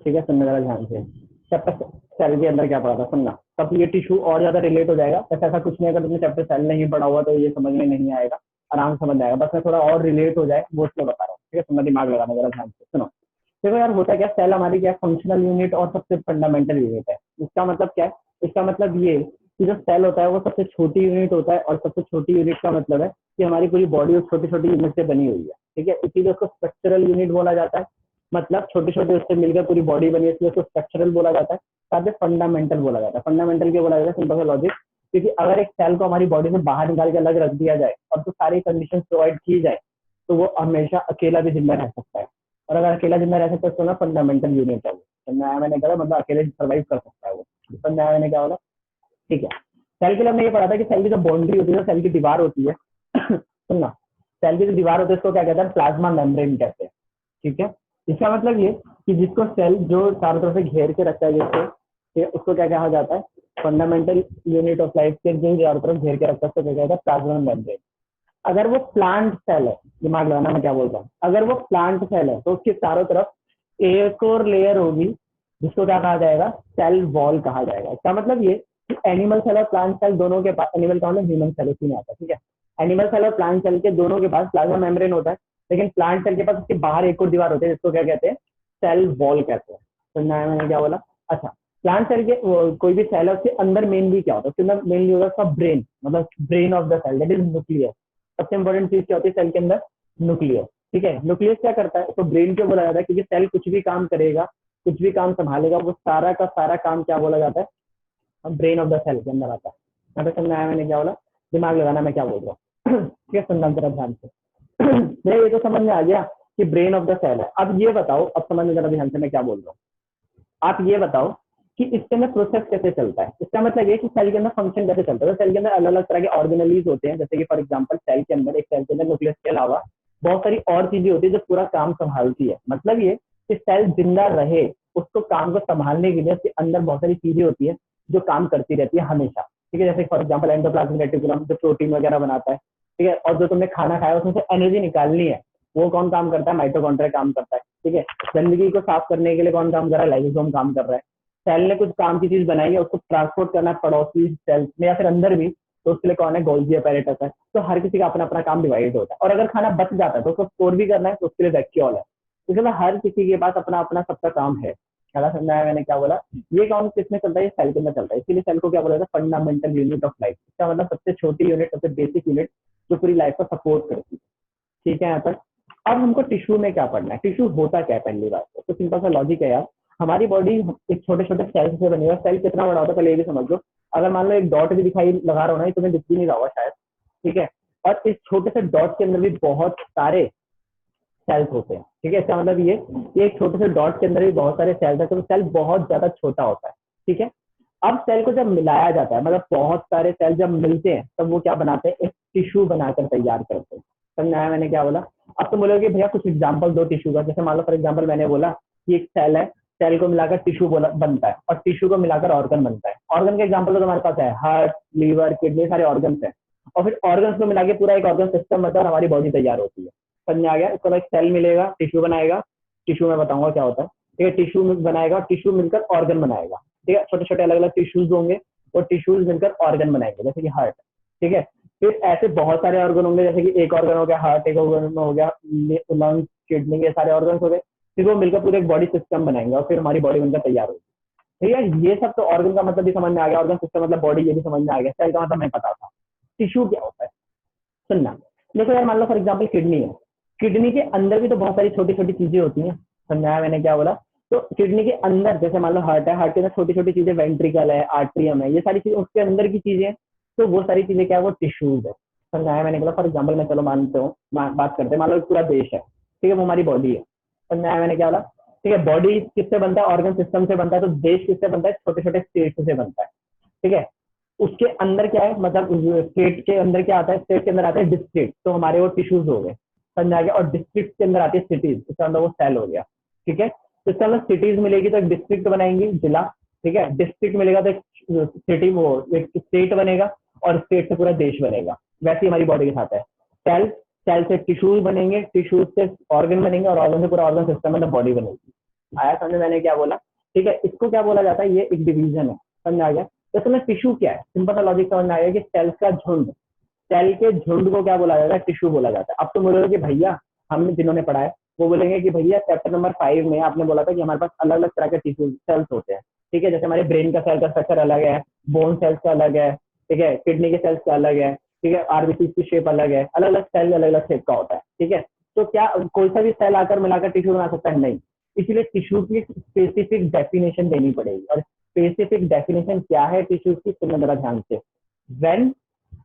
ठीक है, सुनने जरा ध्यान से। चैप्टर सेल के अंदर क्या पढ़ा था सुनना, तब ये टिश्यू और ज्यादा रिलेट हो जाएगा। बस ऐसा कुछ नहीं, अगर तुमने चैप्टर सेल नहीं पढ़ा हुआ तो ये समझ में नहीं आएगा, आराम से समझ आएगा। बस मैं थोड़ा और रिलेट हो जाए वो इसलिए बता रहा हूँ। ठीक है, सुनना, दिमाग लगाना जरा ध्यान से सुनो। देखो यार, होता क्या, सेल हमारी क्या फंक्शनल यूनिट और सबसे फंडामेंटल यूनिट है। इसका मतलब क्या है, इसका मतलब ये कि जो सेल होता है वो सबसे छोटी यूनिट होता है, और सबसे छोटी यूनिट का मतलब है कि हमारी पूरी बॉडी उस छोटी छोटी यूनिट से बनी हुई है। ठीक है, इसीलिए उसको स्ट्रक्चरल यूनिट बोला जाता है। मतलब छोटे छोटे उससे मिलकर पूरी बॉडी बनी है, इसलिए उसको स्ट्रक्चरल बोला जाता है। साथ में फंडामेंटल बोला जाता है। फंडामेंटल क्यों बोला जाता है, सिंपल सा लॉजिक, क्योंकि अगर एक सेल को हमारी बॉडी से बाहर निकाल के अलग रख दिया जाए और तो सारी कंडीशन प्रोवाइड की जाए तो वो हमेशा अकेला भी जिंदा रह सकता है। और अगर अकेला जिंदा रह सकता है तो ना फंडामेंटल यूनिट है वो। समझ आया मैंने कहा, मतलब अकेले सर्वाइव कर सकता है वो। समझ आया मैंने क्या बोला। ठीक है, सेल के लिए हमने ये पढ़ा था कि सेल की जो बाउंड्री होती है, सेल की दीवार होती है सुनना, सेल की जो दीवार होती है उसको क्या कहते हैं, प्लाज्मा मेम्ब्रेन कहते हैं। ठीक है, इसका मतलब ये कि जिसको सेल जो चारों तरफ से घेर के रखता है, जिसको उसको क्या कहा जाता है, फंडामेंटल यूनिट ऑफ लाइफ के जो चारों तरफ घेर के रखता है उसको क्या कहता है, प्लाज्मा मेम्ब्रेन। अगर वो प्लांट सेल है, दिमाग लगाना मैं क्या बोल रहा हूँ, अगर वो प्लांट सेल है तो उसके चारों तरफ एक और लेयर होगी जिसको क्या कहा जाएगा, सेल वॉल कहा जाएगा। इसका मतलब ये कि एनिमल सेल और प्लांट सेल दोनों के पास, एनिमल का मतलब ह्यूमन सेल उसी में आता है। ठीक है, एनिमल सेल और प्लांट सेल के दोनों के पास प्लाज्मा मेम्ब्रेन होता है, लेकिन प्लांट सेल के पास उसके बाहर एक और दीवार होती है जिसको क्या कहते हैं, सेल वॉल कहते हैं। सुनना है मैंने क्या बोला। अच्छा, प्लांट सेल के कोई भी सेल है उसके अंदर मेनली क्या होता है, उसके अंदर मेनली होगा उसका ब्रेन, मतलब brain of the cell, that is nucleus. सबसे इंपॉर्टेंट चीज क्या होती है सेल के अंदर, न्यूक्लियस। ठीक है, न्यूक्लियस क्या करता है, तो ब्रेन क्यों बोला जाता है, क्योंकि सेल कुछ भी काम करेगा, कुछ भी काम संभालेगा, वो सारा का सारा काम क्या बोला जाता है, ब्रेन ऑफ द सेल के अंदर आता है। यहाँ पे समझ आया मैंने क्या बोला, दिमाग लगाना मैं क्या बोल रहा हूँ ठीक है, सुनना जरा ध्यान से मेरे ये तो समझ में आ गया कि ब्रेन ऑफ द सेल है। अब ये बताओ, अब समझ में जरा ध्यान से मैं क्या बोल रहा हूँ। आप ये बताओ कि इसके अंदर प्रोसेस कैसे चलता है। इसका मतलब ये कि सेल के अंदर फंक्शन कैसे चलता है। सेल के अंदर अलग अलग तरह के ऑर्गेनलीज होते हैं, जैसे कि फॉर एग्जांपल सेल के अंदर, एक सेल के अंदर न्यूक्लियस के अलावा बहुत सारी और चीजें होती है जो पूरा काम संभालती है। मतलब ये कि सेल जिंदा रहे, उसको काम को संभालने के लिए उसके अंदर बहुत सारी चीजें होती है जो काम करती रहती है हमेशा। ठीक है, जैसे फॉर एग्जाम्पल एंडोप्लाज्मिक रेटिकुलम जो प्रोटीन वगैरह बनाता है। ठीक है, और जो तुमने खाना खाया उसमें से एनर्जी निकालनी है, वो कौन काम करता है, माइटोकॉन्ड्रिया काम करता है। ठीक है, गंदगी को साफ करने के लिए कौन काम कर रहा है, लाइसोसोम काम कर रहा है। सेल ने कुछ काम की चीज बनाई है, उसको ट्रांसपोर्ट करना है पड़ोसी सेल्स में या फिर अंदर भी, तो उसके लिए कौन है, गोल्गी अपैरेटस है। तो हर किसी का अपना अपना काम डिवाइड होता है। और अगर खाना बच जाता है तो उसको स्टोर भी करना है, तो उसके लिए वैक्यूल है। इसलिए हर किसी के पास अपना अपना सबका काम है। ख्याल समझा है मैंने क्या बोला। ये काम किसमें चलता है, सेल के अंदर चलता है। इसीलिए सेल को क्या बोला जाता है, फंडामेंटल यूनिट ऑफ लाइफ। इसका मतलब सबसे छोटी यूनिट, सबसे बेसिक यूनिट जो पूरी लाइफ को सपोर्ट करती है। ठीक है, यहाँ तक। अब हमको टिश्यू में क्या पढ़ना है, टिश्यू होता क्या है, पहली बात तो सिंपल सा लॉजिक है यार। हमारी बॉडी एक छोटे छोटे सेल से बनी है। सेल कितना बड़ा होता है पहले ये भी समझ लो। अगर मान लो एक डॉट भी दिखाई लगा रहा हो ना, तुम्हें दिख भी नहीं रहा होगा शायद। ठीक है, और इस छोटे से डॉट के अंदर भी बहुत सारे सेल्स होते हैं। ठीक है, इसका मतलब ये एक छोटे से डॉट के अंदर भी बहुत सारे सेल्स है, तो सेल बहुत ज्यादा छोटा होता है। ठीक है, अब सेल को जब मिलाया जाता है, मतलब बहुत सारे सेल जब मिलते हैं तब वो क्या बनाते हैं, एक टिश्यू बनाकर तैयार करते हैं। समझ आया मैंने क्या बोला। अब तुम बोलोगे भैया कुछ एग्जांपल दो टिश्यू का। जैसे मान लो फॉर एग्जांपल मैंने बोला कि एक सेल है, सेल को मिलाकर टिश्यू बनता है, और टिश्यू को मिलाकर ऑर्गन बनता है। ऑर्गन के एग्जाम्पल तो तुम्हारे पास है, हार्ट, लीवर, किडनी, सारे ऑर्गन है। और फिर ऑर्गन को मिला के पूरा एक ऑर्गन सिस्टम बनता है, हमारी बॉडी तैयार होती है। समझ में आ गया। इसको एक सेल मिलेगा, टिश्यू बनाएगा, टिश्यू में बताऊंगा क्या होता है। ठीक है, टिश्यू बनाएगा, टिश्यू मिलकर ऑर्गन बनाएगा। ठीक है, छोटे छोटे अलग अलग टिश्यूज होंगे और टिश्यूज मिलकर ऑर्गन बनाएंगे, जैसे कि हार्ट। ठीक है, फिर ऐसे बहुत सारे ऑर्गन होंगे, जैसे कि एक ऑर्गन हो गया हार्ट, एक ऑर्गन हो गया लंग्स, किडनी, ये सारे ऑर्गन हो गए। फिर वो मिलकर पूरे एक बॉडी सिस्टम बनाएंगे और फिर हमारी बॉडी बनकर तैयार होगी। ठीक है, ये सब तो ऑर्गन का मतलब भी समझ में आ गया, ऑर्गन सिस्टम मतलब बॉडी, ये भी समझ में आ गया। सेल का मतलब मैं पता था। टिश्यू क्या होता है सुनना। देखो यार, मान लो फॉर एग्जाम्पल किडनी है। किडनी के अंदर भी तो बहुत सारी छोटी छोटी चीजें होती हैं। समझाया मैंने क्या बोला। तो किडनी के अंदर जैसे मान लो हार्ट है, हार्ट के अंदर छोटी छोटी चीजें, वेंट्रिकल है, आर्ट्रियम है, ये सारी चीजें उसके अंदर की चीजें। तो वो सारी चीजें क्या है, वो टिश्यूज है। समझाया मैंने बोला। फॉर एग्जाम्पल मैं चलो मानते हूँ, बात करते हैं, मान लो पूरा देश है। ठीक है, वो हमारी बॉडी है। समझाया मैंने क्या बोला। ठीक है, बॉडी किससे बनता है, ऑर्गन सिस्टम से बनता है। तो देश किससे बनता है, छोटे छोटे स्टेट से बनता है। ठीक है, उसके अंदर क्या है, मतलब स्टेट के अंदर क्या आता है, स्टेट के अंदर आता है डिस्ट्रिक्ट, तो हमारे वो टिश्यूज हो गए। समझ आ गया। और डिस्ट्रिक्ट के अंदर आती है सिटीज, इसका अंदर वो सेल हो गया। ठीक है, तो इसका अंदर सिटीज मिलेगी तो एक डिस्ट्रिक्ट बनाएंगी, जिला। ठीक है, डिस्ट्रिक्ट मिलेगा तो एक सिटी, वो एक स्टेट बनेगा, और स्टेट से पूरा देश बनेगा। वैसे ही हमारी बॉडी के साथ है। सेल, सेल से टिश्यूज बनेंगे, टिश्यूज से ऑर्गन बनेंगे, और ऑर्गन से पूरा ऑर्गन सिस्टम मतलब बॉडी बनेगी। आया समझ? मैंने क्या बोला? ठीक है, इसको क्या बोला जाता है? ये एक डिवीजन है, समझ आ गया? तो तुम्हें टिश्यू क्या है, सिंपल सा लॉजिक समझ में आएगा कि सेल्स का झुंड, सेल के झुंड को क्या बोला जाता है? टिश्यू बोला जाता है। अब तुम बोलोगे कि भैया, हमने जिन्होंने पढ़ा है वो बोलेंगे कि भैया चैप्टर नंबर 5 में आपने बोला था कि हमारे पास अलग अलग तरह के टिश्यू सेल्स होते हैं, ठीक है, जैसे हमारे ब्रेन का सेल का स्ट्रक्चर अलग है, बोन सेल्स का अलग है, ठीक है, किडनी के सेल्स का अलग है, ठीक है, आरबीसी की शेप अलग है, अलग अलग सेल अलग अलग शेप का होता है, ठीक है। तो क्या कोई सा भी सेल आकर मिलाकर टिश्यू बना सकता है? नहीं। इसलिए टिश्यू की स्पेसिफिक डेफिनेशन देनी पड़ेगी। और स्पेसिफिक डेफिनेशन क्या है टिश्यू की? सुनना जरा ध्यान से। When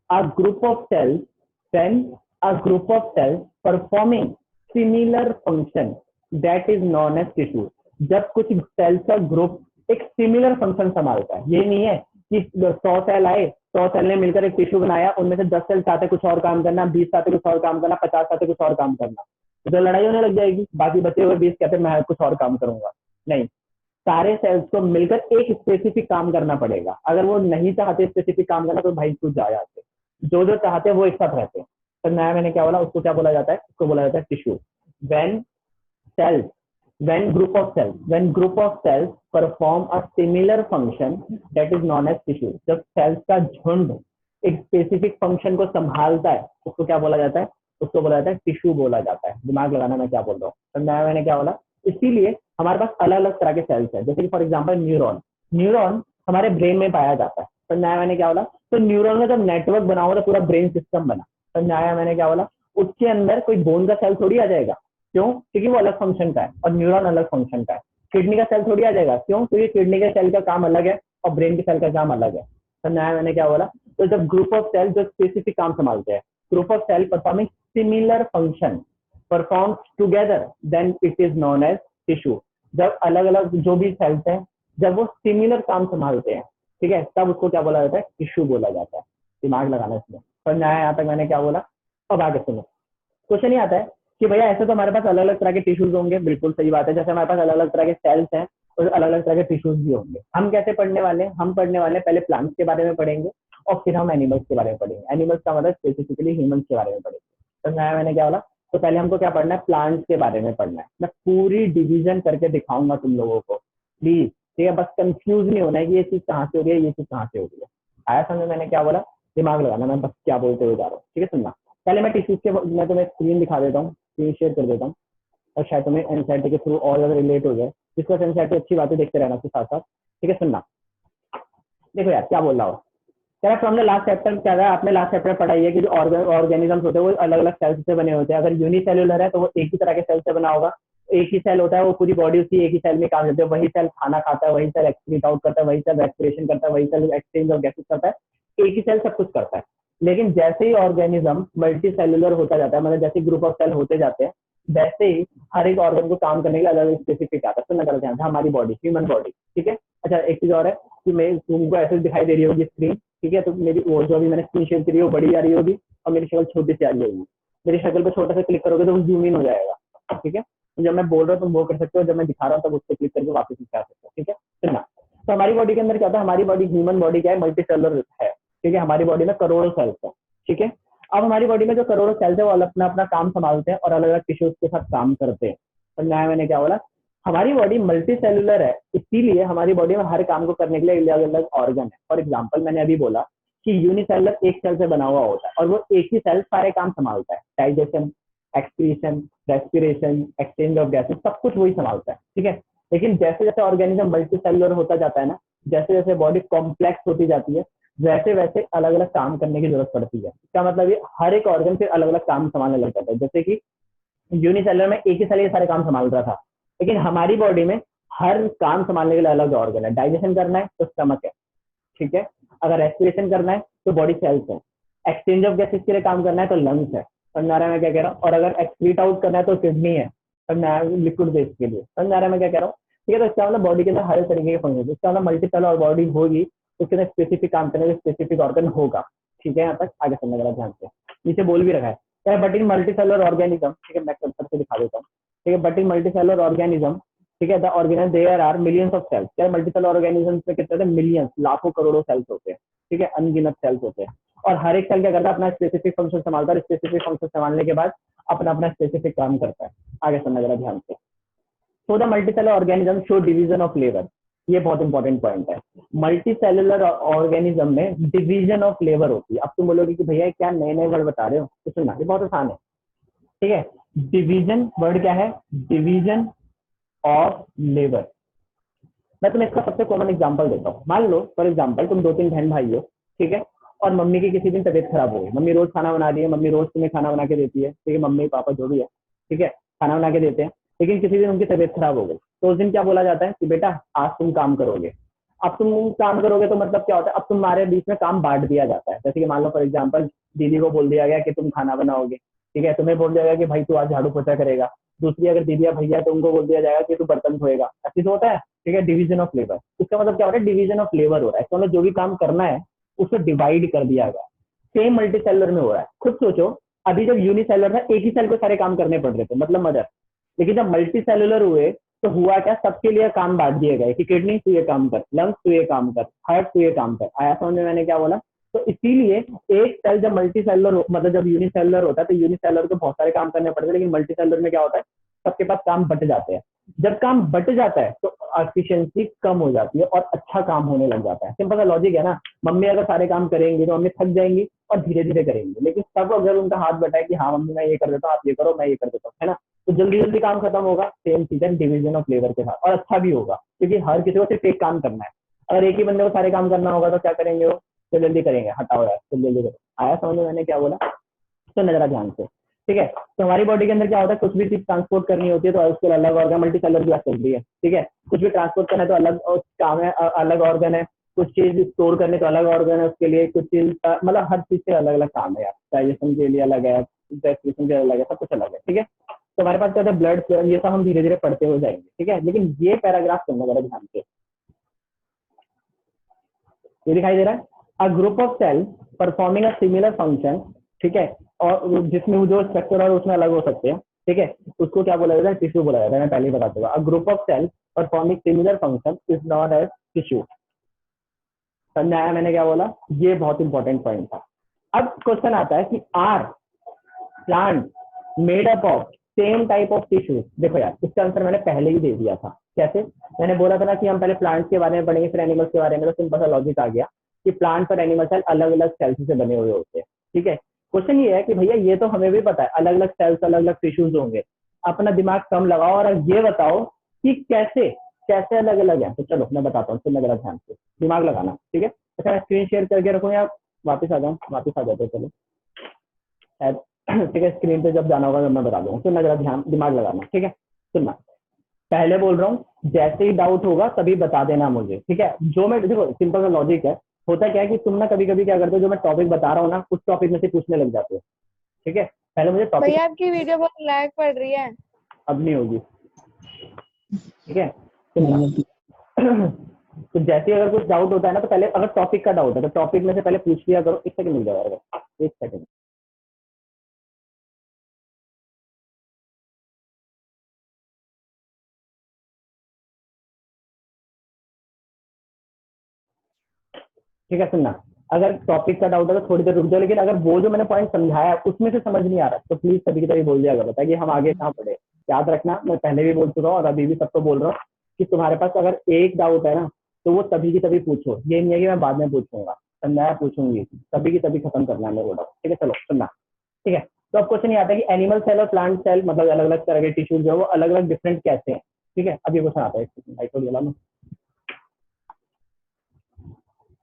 a group of cells when a group of cells performing similar function that is known as tissue। जब कुछ सेल्स का ग्रुप एक सिमिलर फंक्शन संभालता है, ये नहीं है कि 100 सेल आए, 100 सेल ने मिलकर एक टिश्यू बनाया, उनमें से 10 सेल चाहते कुछ और काम करना, 20 चाहते कुछ और काम करना, 50 चाहते कुछ और काम करना, तो लड़ाई होने लग जाएगी। बाकी बचे हुए 20 कहते मैं कुछ और काम करूंगा। नहीं, सारे सेल्स को मिलकर एक स्पेसिफिक काम करना पड़ेगा। अगर वो नहीं चाहते स्पेसिफिक काम करना तो भाई कुछ जा जाते, जो जो चाहते हैं वो एक साथ रहते हैं। तो नया मैंने क्या बोला? उसको क्या बोला जाता है? उसको बोला जाता है tissue. When cells when group of cells perform a similar function that is known as tissue। जब सेल्स का झुंड एक स्पेसिफिक फंक्शन को संभालता है उसको क्या बोला जाता है? उसको बोला जाता है टिश्यू बोला जाता है। दिमाग लगाना मैं क्या बोल रहा हूँ। तो नया मैंने क्या बोला? इसीलिए हमारे पास अलग अलग तरह के सेल्स है, जैसे कि फॉर एग्जाम्पल न्यूरॉन। न्यूरॉन हमारे ब्रेन में पाया जाता है। तो नया मैंने क्या बोला? तो न्यूरॉन का जब नेटवर्क बना होगा तो पूरा ब्रेन सिस्टम बना। तो नया मैंने क्या बोला? उसके अंदर कोई बोन का सेल थोड़ी आ जाएगा, क्यों? क्योंकि वो अलग फंक्शन का है और न्यूरॉन अलग फंक्शन का है। किडनी का सेल थोड़ी आ जाएगा, क्यों? क्योंकि किडनी के सेल का काम अलग है और ब्रेन के सेल का काम अलग है। तो नया मैंने क्या बोला? तो जब ग्रुप ऑफ सेल जो स्पेसिफिक काम संभालते हैं, group of cell performing similar function perform together, then it is known as tissue. जब अलग अलग जो भी सेल्स हैं जब वो सिमिलर काम संभालते हैं, ठीक है, तब उसको क्या बोला जाता है? टिश्यू बोला जाता है। दिमाग लगाना इसमें। समझ आया यहाँ तक मैंने क्या बोला? अब आगे सुनो। क्वेश्चन ये आता है कि भैया ऐसे तो हमारे पास अलग अलग तरह के टिश्यूज होंगे, बिल्कुल सही बात है। जैसे हमारे पास अलग अलग तरह के सेल्स हैं और अलग अलग तरह के टिश्यूज भी होंगे। हम कैसे पढ़ने वाले हैं? हम पढ़ने वाले पहले प्लांट्स के बारे में पढ़ेंगे और फिर हम एनिमल्स के बारे में पढ़ेंगे। एनिमल्स का मतलब स्पेसिफिकली ह्यूमंस के बारे में पढ़ेंगे। तो मैंने क्या बोला? तो पहले हमको क्या पढ़ना है? प्लांट्स के बारे में पढ़ना है। मैं पूरी डिवीजन करके दिखाऊंगा तुम लोगों को, प्लीज, ठीक है? बस कंफ्यूज नहीं होना है कि ये चीज कहाँ से हो रही है, ये चीज कहाँ से हो रही है। आया समझ? मैंने क्या बोला? दिमाग लगाना, मैं बस क्या बोलते हुए जा रहा हूँ, ठीक है? सुनना। पहले मैं टिश्यूज के, मैं तुम्हें स्क्रीन दिखा देता हूँ, स्क्रीन शेयर कर देता हूँ और शायद तुम्हें एनसीईआरटी के थ्रू और ज्यादा रिलेट हो जाए। जिसको एनसीईआरटी अच्छी बातें देखते रहना उसके साथ साथ, ठीक है? सुनना। देखो यार क्या बोल रहा हूँ। क्या तो हमने लास्ट चैप्टर क्या है, आपने लास्ट चैप्टर पढ़ाई है कि जो ऑर्गेनिजम्स होते हैं वो अलग अलग सेल्स से बने होते हैं। अगर यूनिसेल्युलर है तो वो एक ही तरह के सेल से बना होगा, एक ही सेल होता है, वो पूरी बॉडी उसकी एक ही सेल में काम करती है। वही सेल खाना खाता है, वही सेल एक्सक्रीट आउट करता है, वही सेल रेस्पिरेशन करता है, वही सेल एक्सचेंज ऑफ गैसेस करता है, एक ही सेल सब कुछ करता है। लेकिन जैसे ही ऑर्गेनिज्म मल्टी सेल्युलर होता जाता है, मतलब जैसे ग्रुप ऑफ सेल होते जाते हैं, वैसे ही हर एक ऑर्गन को काम करने के लिए अलग अलग स्पेसिफिक आता है। सुनना कर ध्यान से। हमारी बॉडी, ह्यूमन बॉडी, ठीक है? अच्छा एक चीज और है कि मैं तुमको ऐसे दिखाई दे रही होगी स्क्रीन, ठीक है? तो मेरी वो जो अभी मैंने स्क्रीन शेयर करी है वो बड़ी आ रही होगी और मेरी शक्ल छोटी सी आ रही होगी। मेरी शक्ल पे छोटा सा क्लिक करोगे तो वो जूम इन हो जाएगा, ठीक है? तो जब मैं बोल रहा हूँ तुम वो कर सकते हो, जब मैं दिखा रहा हूँ तब उस पर क्लिक करके वापस दिखा सकते हो, ठीक है? सुनना। तो हमारी बॉडी के अंदर क्या होता है? हमारी बॉडी, ह्यूमन बॉडी क्या है? मल्टी सेलुलर है, ठीक है? हमारी बॉडी में करोड़ों सेल्स है, ठीक है? अब हमारी बॉडी में जो करोड़ों सेल्स है वो अपना अपना काम संभालते हैं और अलग अलग टिश्यूज के साथ काम करते हैं। तो नया मैंने क्या बोला? हमारी बॉडी मल्टी सेलुलर है, इसीलिए हमारी बॉडी में हर काम को करने के लिए अलग अलग ऑर्गन है। फॉर एग्जाम्पल मैंने अभी बोला कि यूनिसेलुलर एक सेल से बना हुआ होता है और वो एक ही सेल सारे काम संभालता है, digestion, excretion, respiration, exchange of gases, सब कुछ वही संभालता है, ठीक है? लेकिन जैसे जैसे ऑर्गेनिज्म मल्टी सेलुलर होता जाता है ना, जैसे जैसे बॉडी कॉम्प्लेक्स होती जाती है, वैसे वैसे अलग अलग काम करने की जरूरत पड़ती है। इसका मतलब ये हर एक ऑर्गन फिर अलग अलग काम संभालने लग जाता है। जैसे कि यूनिसेलुलर में एक ही सेल ये सारे काम संभाल रहा था, लेकिन हमारी बॉडी में हर काम संभालने के लिए अलग ऑर्गन है। डाइजेशन करना है तो स्टमक है, ठीक है? अगर रेस्पिरेशन करना है तो बॉडी सेल्स है, एक्सचेंज ऑफ गैसेस के लिए काम करना है तो लंग्स है, समझ आ रहा है मैं क्या कह रहा हूँ? और अगर एक्सक्रीट आउट करना है तो किडनी है, समझ आ रहा है? लिक्विड वेस्ट के लिए, समझ आ रहा है मैं क्या कह रहा हूँ? ठीक है? तो इसका मतलब बॉडी के अंदर हर तरीके के फंक्शन, इसका मतलब मल्टी सेलुलर बॉडी होगी उसके अंदर स्पेसिफिक काम करने के स्पेसिफिक ऑर्गन होगा, ठीक है? यहाँ तक आगे समझ रहा ध्यान से। नीचे बोल भी रखा है but in multi cellular organism, ठीक है? मैं करके दिखा देता हूँ, ठीक है? But in multi cellular organism, ठीक है, the organism there are millions of cells. क्या मल्टी सेलुलर ऑर्गेनिज्म में कितने मिलियंस, लाखों करोड़ों सेल्स होते हैं, ठीक है? अनगिनत सेल्स होते हैं और हर एक सेल क्या करता है? अपना स्पेसिफिक फंक्शन संभालता है। स्पेसिफिक फंक्शन संभालने के बाद अपना अपना स्पेसिफिक काम करता है। आगे समझ रहा ध्यान से, so the multi cellular organism show division of labour. ये बहुत इंपॉर्टेंट पॉइंट है। मल्टी सेलुलर ऑर्गेनिज्म में डिवीजन ऑफ लेबर होती है। अब तुम बोलोगे कि भैया क्या नए नए वर्ड बता रहे हो, तो सुनना, ये बहुत आसान है, ठीक है। डिवीजन वर्ड क्या है, डिवीजन ऑफ लेबर। मैं तुम्हें इसका सबसे कॉमन एग्जांपल देता हूँ। मान लो फॉर एग्जांपल तुम 2-3 बहन भाई हो, ठीक है, और मम्मी की किसी दिन तबीयत खराब हो गई। मम्मी रोज खाना बना रही है, मम्मी रोज तुम्हें खाना बना के देती है, ठीक है, मम्मी पापा जो भी है, ठीक है, खाना बना के देते हैं। लेकिन किसी दिन उनकी तबीयत खराब हो गई, तो उस दिन क्या बोला जाता है कि बेटा आज तुम काम करोगे। अब तुम काम करोगे तो मतलब क्या होता है, अब तुम्हारे बीच में काम बांट दिया जाता है। जैसे कि मान लो फॉर एग्जाम्पल दीदी को बोल दिया गया कि तुम खाना बनाओगे, ठीक है, तुम्हें बोल दिया गया कि भाई तू आज झाड़ू पोछा करेगा। दूसरी अगर दीदी या भैया तो उनको बोल दिया जाएगा कि तू बर्तन धोएगा। ऐसी तो होता है, ठीक है, डिवीजन ऑफ लेबर। इसका मतलब क्या हो रहा है, डिवीजन ऑफ लेबर हो रहा है। इसका मतलब जो भी काम करना है उसको डिवाइड कर दिया गया। सेम मल्टी सेलर में हो रहा है। खुद सोचो, अभी जब यूनिसेलर था एक ही सेल को सारे काम करने पड़ रहे थे, मतलब मदर। लेकिन जब मल्टी सेलुलर हुए तो हुआ क्या, सबके लिए काम बांट दिए गए कि किडनी तू ये काम कर, लंग्स तू ये काम कर, हार्ट तू ये काम कर। आया समझ में मैंने क्या बोला? तो इसीलिए एक सेल जब मल्टी सेलुलर मतलब जब यूनिसेलुलर होता है तो यूनिसेलुलर को बहुत सारे काम करने पड़ते हैं, लेकिन मल्टी सेलुलर में क्या होता है, सबके पास काम बट जाते हैं। जब काम बट जाता है तो एफिशिएंसी कम हो जाती है और अच्छा काम होने लग जाता है। सिंपल सा लॉजिक है ना। मम्मी अगर सारे काम करेंगी तो मम्मी थक जाएंगी और धीरे धीरे करेंगे। लेकिन सब अगर उनका हाथ बटाए कि हाँ मम्मी मैं ये कर देता हूँ, आप ये करो, मैं ये कर देता हूँ, है ना, तो जल्दी जल्दी काम खत्म होगा। सेम चीज है डिवीजन ऑफ लेबर के साथ, और अच्छा भी होगा क्योंकि हर किसी को सिर्फ एक काम करना है। अगर एक ही बंदे को सारे काम करना होगा तो क्या करेंगे वो, तो जल्दी करेंगे, हटाओ यार जल्दी जल्दी करो। आया समझ में मैंने क्या बोला? तो नजरा ध्यान से, ठीक है। तो हमारी बॉडी के अंदर क्या होता है, कुछ भी चीज ट्रांसपोर्ट करनी होती है तो उसके अलग ऑर्गन, मल्टी सेलुलर की बात चल रही है, ठीक है। कुछ भी ट्रांसपोर्ट करना है तो अलग काम है, अलग ऑर्गन है। कुछ चीज स्टोर करने तो अलग ऑर्गन है उसके लिए। कुछ चीज मतलब हर चीज से अलग अलग काम है यार। डाइजेशन के लिए अलग है, डाइजेशन के लिए अलग है, सब कुछ अलग है, ठीक है। तो हमारे पास क्या होता है, ब्लड, ये सब हम धीरे धीरे पढ़ते हो जाएंगे, ठीक है। लेकिन ये पैराग्राफ सुनना जरा ध्यान से, ये दिखाई दे रहा है, a group of cell performing a similar function, ठीक है, और जिसमें जो स्ट्रक्चर और उसमें अलग हो सकते हैं, ठीक है, उसको क्या बोला जाता है, टिश्यू बोला जाता है। मैं पहले ही बता दूंगा, a group of cell performing similar function is known as tissue. समझ आया मैंने क्या बोला? ये बहुत इंपॉर्टेंट पॉइंट था। अब क्वेश्चन आता है कि are plant made up of same type of tissue. देखो यार, इसका आंसर मैंने पहले ही दे दिया था। कैसे? मैंने बोला था ना कि हम पहले प्लांट्स के बारे में पढ़ेंगे फिर एनिमल्स के बारे में। तो सिंपल सा लॉजिक आ गया कि प्लांट और एनिमल सेल अलग अलग सेल्स से बने हुए होते हैं, ठीक है। क्वेश्चन ये है कि भैया ये तो हमें भी पता है अलग अलग सेल्स अलग अलग टिश्यूज होंगे। अपना दिमाग कम लगाओ और ये बताओ कि कैसे कैसे अलग अलग है। तो चलो मैं बताता हूँ, सुनना जरा ध्यान से, दिमाग लगाना, ठीक है। अच्छा मैं स्क्रीन शेयर करके रखूँ या वापस आ जाऊँ? वापस आ जाते चलो, ठीक है। स्क्रीन पे जब जाना होगा जब मैं बता दूंगा। सुनना जरा ध्यान, दिमाग लगाना, ठीक है। सुनना, पहले बोल रहा हूँ, जैसे ही डाउट होगा तभी बता देना मुझे, ठीक है। जो मैं देखो सिंपल सा लॉजिक है, होता क्या है कि तुम ना कभी कभी क्या करते हो, जो मैं टॉपिक बता रहा हूँ ना उस टॉपिक में से पूछने लग जाते हो, ठीक है। पहले मुझे टॉपिक, भैया आपकी वीडियो बहुत लैग पड़ रही है। अब नहीं होगी, ठीक है। सुनना तो जैसे अगर कुछ डाउट होता है ना तो पहले अगर टॉपिक का डाउट है तो टॉपिक में से पहले पूछ लिया करो। एक सेकंड मिल जाएगा, एक सेकंड। ठीक है, सुनना, अगर टॉपिक का डाउट है तो थोड़ी देर रुक जाओ। लेकिन अगर वो जो मैंने पॉइंट समझाया उसमें से समझ नहीं आ रहा तो प्लीज कभी कभी बोल दिया करो ताकि हम आगे कहाँ पढ़े। याद रखना, मैं पहले भी बोल चुका हूँ और अभी भी सबको बोल रहा हूँ कि तुम्हारे पास अगर एक डाउट है ना तो वो तभी की तभी पूछो। ये नहीं है कि मैं बाद में पूछूंगा, मैं पूछूंगी, तभी की तभी खत्म करना है मेरे को डाउट, ठीक है। चलो सुनना, ठीक है। तो अब क्वेश्चन ये आता है कि एनिमल सेल और प्लांट सेल मतलब अलग अलग तरह के टिश्यूज जो है वो अलग अलग डिफरेंट कैसे हैं, ठीक है। अब ये क्वेश्चन आता है,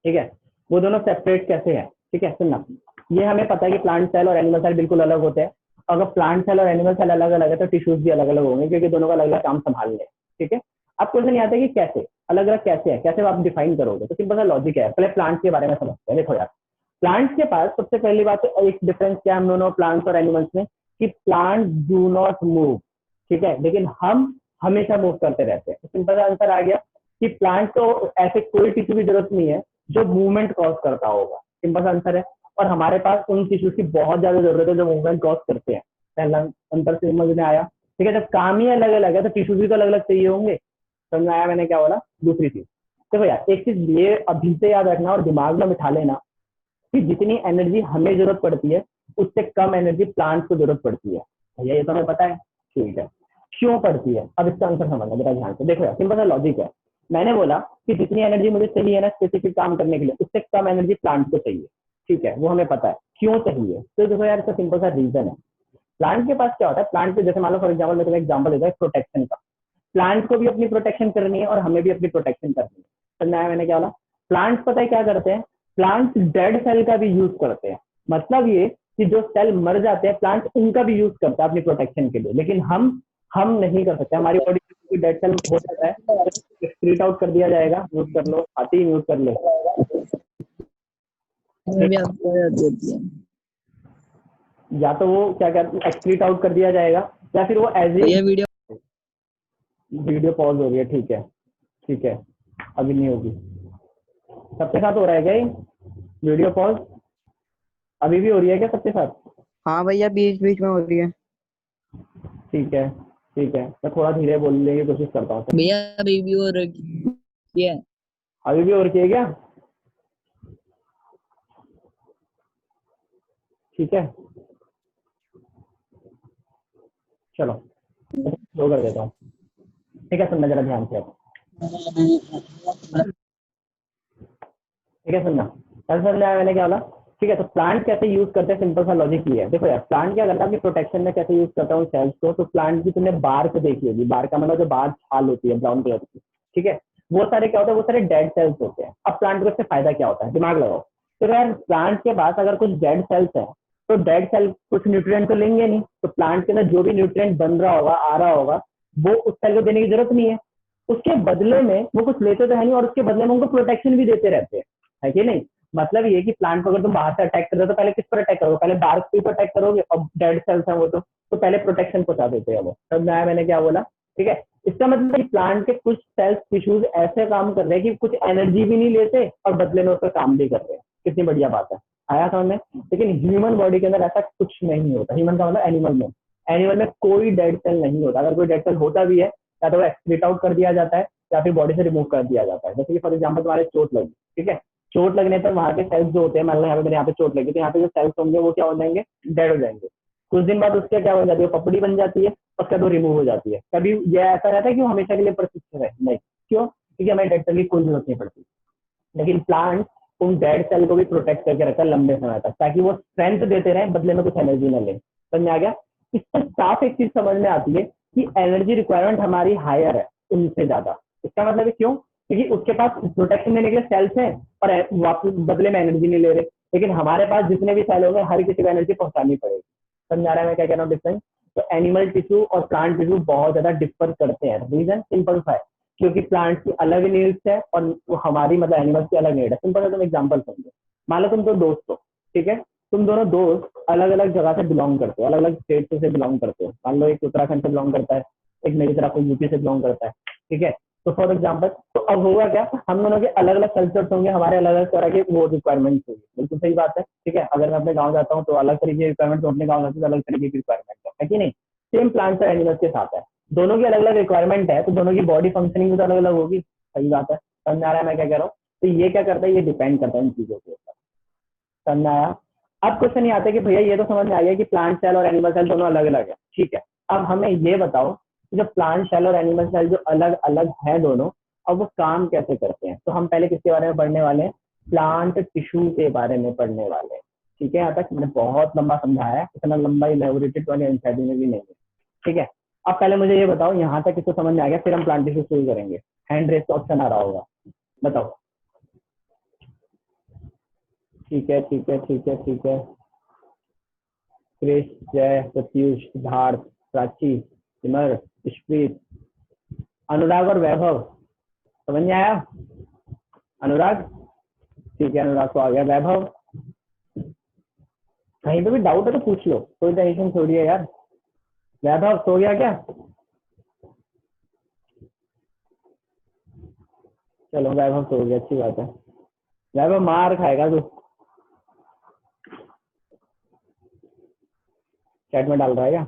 ठीक है, वो दोनों सेपरेट कैसे हैं, ठीक है। सुनना, ये हमें पता है कि प्लांट सेल और एनिमल सेल बिल्कुल अलग होते हैं। अगर प्लांट सेल और एनिमल सेल अलग अलग है तो टिश्यूज भी अलग अलग होंगे क्योंकि दोनों का अलग अलग काम संभालने हैं, ठीक है। अब क्वेश्चन ये आता है कि कैसे अलग अलग कैसे है, कैसे आप डिफाइन करोगे? तो सिंपल सा लॉजिक है, पहले प्लांट्स के बारे में समझते हैं। देखो यार, प्लांट्स के पास सबसे पहली बात तो एक डिफरेंस क्या है हम दोनों प्लांट्स और एनिमल्स में, कि प्लांट डू नॉट मूव, ठीक है, लेकिन हम हमेशा मूव करते रहते हैं। तो सिंपल सा आंसर आ गया कि प्लांट तो ऐसे कोई टिश्यू की जरूरत नहीं है जो मूवमेंट कॉज करता होगा, सिंपल सा आंसर है। और हमारे पास उन टिश्यूज की बहुत ज्यादा जरूरत है जो मूवमेंट कॉज करते हैं। पहला अंतर समझ में आया, ठीक है। जब काम ही अलग अलग है तो टिश्यूज भी तो अलग अलग चाहिए होंगे। समझ में आया मैंने क्या बोला? दूसरी चीज देखो यार, एक चीज ये अभी से याद रखना और दिमाग में बिठा लेना कि जितनी एनर्जी हमें जरूरत पड़ती है उससे कम एनर्जी प्लांट को जरूरत पड़ती है। भैया ये तो हमें पता है, ठीक है। क्यों पड़ती है? अब इसका आंसर समझना जरा ध्यान से। देखो यार, सिंपल सा लॉजिक है। मैंने बोला कि जितनी एनर्जी मुझे चाहिए ना स्पेसिफिक काम करने के लिए, उससे कम एनर्जी प्लांट को चाहिए। ठीक है, वो हमें पता है क्यों चाहिए। तो देखो यार, इसका सिंपल सा रीजन है। प्लांट के पास क्या होता है, प्लांट पे जैसे मान लो फॉर एग्जाम्पल, मैं तुम्हें एग्जाम्पल देता हूँ प्रोटेक्शन का। प्लांट को भी अपनी प्रोटेक्शन करनी है और हमें भी अपनी प्रोटेक्शन करनी है। समझ आया मैंने क्या बोला? प्लांट्स पता है क्या करते हैं? प्लांट्स डेड सेल का भी यूज करते हैं। मतलब ये कि जो सेल मर जाते हैं प्लांट, उनका भी यूज करता है अपनी प्रोटेक्शन के लिए। लेकिन हम नहीं कर सकते। हमारी बॉडी में डेड सेल हो जाता है तो एक्सक्रीट आउट कर दिया जाएगा। यूज कर लो, आती ही यूज कर ले। में भी आपको याद देती है। या तो वो क्या कहते हैं, एक्सक्रीट आउट कर दिया जाएगा, या फिर वो एज ये ए वीडियो वीडियो पॉज हो रही है। ठीक है, ठीक है, अभी नहीं होगी। सबके साथ हो रहा है क्या ये वीडियो पॉज? अभी भी हो रही है क्या सबके साथ? हाँ भैया बीच बीच में हो रही है। ठीक है, ठीक है, मैं थोड़ा धीरे बोलने की कोशिश करता हूँ। भैया अभी भी हो रही है। अभी भी हो रही है क्या? ठीक है, चलो स्लो कर देता हूँ। ठीक है, सुनना जरा ध्यान से। ठीक है, सुनना। कल समझ में आया मैंने क्या बोला? ठीक है, तो प्लांट कैसे यूज करते हैं, सिंपल सा लॉजिक ये है। देखो यार, प्लांट क्या करता है अपनी प्रोटेक्शन में, कैसे यूज करता है उन सेल्स को। तो प्लांट की तुमने बार्क देखी होगी। बार्क का मतलब जो बाहर छाल होती है ब्राउन कलर की। ठीक है, वो सारे क्या होता है, वो सारे डेड सेल्स होते हैं। अब प्लांट को इससे फायदा क्या होता है, दिमाग लगाओ। तो यार, प्लांट के पास अगर कुछ डेड सेल्स है, तो डेड सेल कुछ न्यूट्रिएंट तो लेंगे नहीं। तो प्लांट के अंदर जो भी न्यूट्रिएंट बन रहा होगा, आ रहा होगा, वो उस सेल को देने की जरूरत नहीं है। उसके बदले में वो कुछ लेते तो है नहीं, और उसके बदले में उनको प्रोटेक्शन भी देते रहते हैं, है कि नहीं? मतलब ये कि प्लांट को अगर तुम बाहर से अटैक कर रहे हो, तो पहले किस पर अटैक करोगे? पहले बार्क पे अटैक करोगे। और डेड सेल्स हैं वो, तो पहले प्रोटेक्शन पहुंचा देते हैं वो। समझ में आया मैंने क्या बोला? ठीक है, इसका मतलब प्लांट के कुछ सेल्स टिश्यूज ऐसे काम कर रहे हैं कि कुछ एनर्जी भी नहीं लेते और बदले में उसका काम भी कर रहे हैं। कितनी बढ़िया बात है, आया समझ में? लेकिन ह्यूमन बॉडी के अंदर ऐसा कुछ नहीं होता। ह्यूमन का मतलब एनिमल में कोई डेड सेल नहीं होता। अगर कोई डेड सेल होता भी है, या तो वो एक्सक्रीट आउट कर दिया जाता है, या फिर बॉडी से रिमूव कर दिया जाता है। जैसे कि फॉर एग्जाम्पल तुम्हारे चोट लगी, ठीक है, चोट लगने पर वहां के सेल्स जो होते हैं, मान लो यहाँ पे मेरे यहाँ पे चोट लगी, तो यहाँ पे जो सेल्स होंगे वो क्या हो जाएंगे, डेड हो जाएंगे। कुछ दिन बाद उसके क्या हो जाती है, पपड़ी बन जाती है, उसका तो रिमूव हो जाती है। कभी ये ऐसा रहता है कि वो हमेशा के लिए परसिस्ट रहे? नहीं। क्यों? क्योंकि हमें डेड सेल की कोई जरूरत नहीं पड़ती। लेकिन प्लांट उन डेड सेल को भी प्रोटेक्ट करके रखता है लंबे समय तक, ताकि वो स्ट्रेंथ देते रहे, बदले में कुछ एनर्जी न ले। समझ में आ गया? इससे साफ एक चीज समझ में आती है कि एनर्जी रिक्वायरमेंट हमारी हायर है उनसे ज्यादा। इसका मतलब है क्यों? क्योंकि उसके पास प्रोटेक्शन देने के लिए सेल्स हैं, और वापस बदले में एनर्जी नहीं ले रहे। लेकिन हमारे पास जितने भी सेल होंगे, हर किसी को एनर्जी पहुंचानी पड़ेगी। समझ आ रहा है मैं क्या कह रहा हूँ डिफरेंस? तो एनिमल टिश्यू और प्लांट टिश्यू बहुत ज्यादा डिफर करते हैं। रीजन सिंपल सा है, क्योंकि प्लांट्स की अलग नीड्स है और हमारी मतलब एनिमल्स की अलग नीड है। सिंपल है, तुम एग्जांपल समझो। मान लो तुम दो दोस्त हो, ठीक है, तुम दोनों दोस्त अलग अलग जगह से बिलोंग करते हो, अलग अलग स्टेट से बिलोंग करते हो। मान लो एक उत्तराखंड से बिलोंग करता है, एक मेरी तरह कोई यूपी से बिलोंग करता है। ठीक है, तो फॉर एग्जाम्पल, तो अब होगा क्या, हम दोनों के अलग अलग कल्चर्स होंगे, हमारे अलग अलग तरह के वो रिक्वायरमेंट्स होंगे। बिल्कुल सही बात है। ठीक है, अगर मैं अपने गाँव जाता हूँ तो अलग तरीके की रिक्वायरमेंट, अपने गाँव जाता हूँ तो अलग तरीके की रिक्वायरमेंट है कि नहीं? सेम प्लांट्स और एनिमल्स के साथ है, दोनों की अलग अलग रिक्वायरमेंट है, तो दोनों की बॉडी फंक्शनिंग भी तो अलग अलग होगी। सही बात है। समझ आ रहा है मैं क्या कह रहा हूँ? तो ये क्या करता है, ये डिपेंड करता है इन चीजों के ऊपर। समझ आया? अब क्वेश्चन ये आता है कि भैया ये तो समझ में आ गया कि प्लांट सेल और एनिमल सेल दोनों अलग अलग है। ठीक है, अब हमें ये बताओ कि जो प्लांट सेल और एनिमल सेल जो अलग अलग है दोनों, अब वो काम कैसे करते हैं। तो हम पहले किसके बारे में पढ़ने वाले हैं? प्लांट टिश्यू के बारे में पढ़ने वाले हैं। ठीक है, यहाँ तक मैंने बहुत लंबा समझाया है, इतना लंबा इलेबोरेटेड वाले एनसीईआरटी में भी नहीं है। ठीक है, अब पहले मुझे ये बताओ, यहाँ तक किसको समझ में आ गया? फिर हम प्लांट टिश्यू शुरू करेंगे। हैंड रेस का ऑप्शन आ रहा होगा, बताओ। ठीक है, ठीक है, ठीक है, ठीक है। क्रिश, जय, प्रत्युष, सिद्धार्थ, प्राची, सिमर, विश्वप्रीत, अनुराग और वैभव। समझ में आया? अनुराग, ठीक है, अनुराग को आ गया। वैभव, कहीं पे भी डाउट है तो पूछ लो, कोई टेंशन थोड़ी है यार। वैभव सो गया क्या? चलो वैभव सो गया, अच्छी बात है। वैभव मार खाएगा तू। चैट में डाल रहा है क्या?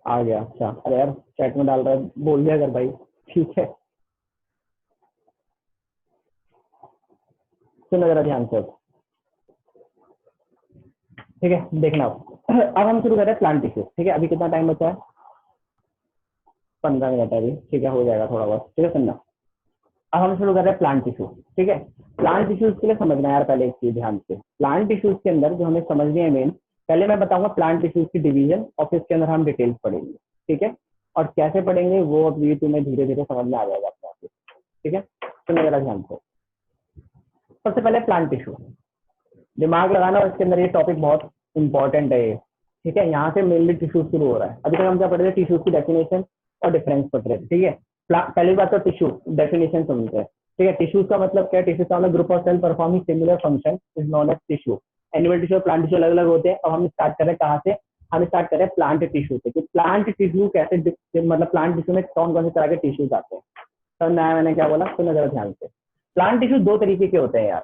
आ गया, अच्छा। अरे यार, चैट में डाल रहा है, बोल दिया कर भाई। ठीक है, सुनो जरा ध्यान से। ठीक है, देखना अब हम शुरू कर रहे हैं प्लांट टिश्यू। ठीक है, अभी कितना टाइम बचा है? 15 मिनट है अभी। ठीक है, हो जाएगा थोड़ा बहुत। ठीक है, सुनना। अब हम शुरू कर रहे हैं प्लांट टिश्यू। ठीक है, प्लांट टिश्यूज के लिए समझना है यार पहले एक चीज ध्यान से। प्लांट टिश्यूज के अंदर जो हमें समझनी है मेन, पहले मैं बताऊंगा प्लांट टिश्यूज की डिवीजन और फिर इसके अंदर हम डिटेल्स पढ़ेंगे। ठीक है, और कैसे पढ़ेंगे वो अभी तुम्हें धीरे धीरे समझ में आ जाएगा अपने आप से। ठीक है, सुनने जरा ध्यान से। सबसे पहले प्लांट टिश्यू, दिमाग लगाना, और इसके अंदर ये टॉपिक बहुत इंपॉर्टेंट है ये। ठीक है, यहाँ से मेनली टिश्यूज शुरू हो रहा है। अभी तक हम क्या पढ़ रहे थे? टिश्यूज की डेफिनेशन और डिफरेंस पढ़ रहे थे। ठीक है, पहली बात तो टिश्यू डेफिनेशन समझते हैं। ठीक है, टिश्यूज का मतलब क्या है? टिश्यूज का मतलब group of cell performing similar function is known as tissue. Animal tissue और प्लांट टिश्यू अलग अलग होते हैं। और हम स्टार्ट कर रहे हैं कहाँ से? हम स्टार्ट कर रहे हैं प्लांट टिश्यू से। कि प्लांट टिश्यू कैसे, मतलब प्लांट टिश्यू में कौन कौन से तरह के टिश्यूज आते हैं। तो नया मैंने क्या बोला, सुनो जरा ध्यान से। प्लांट टिश्यू दो तरीके के होते हैं यार।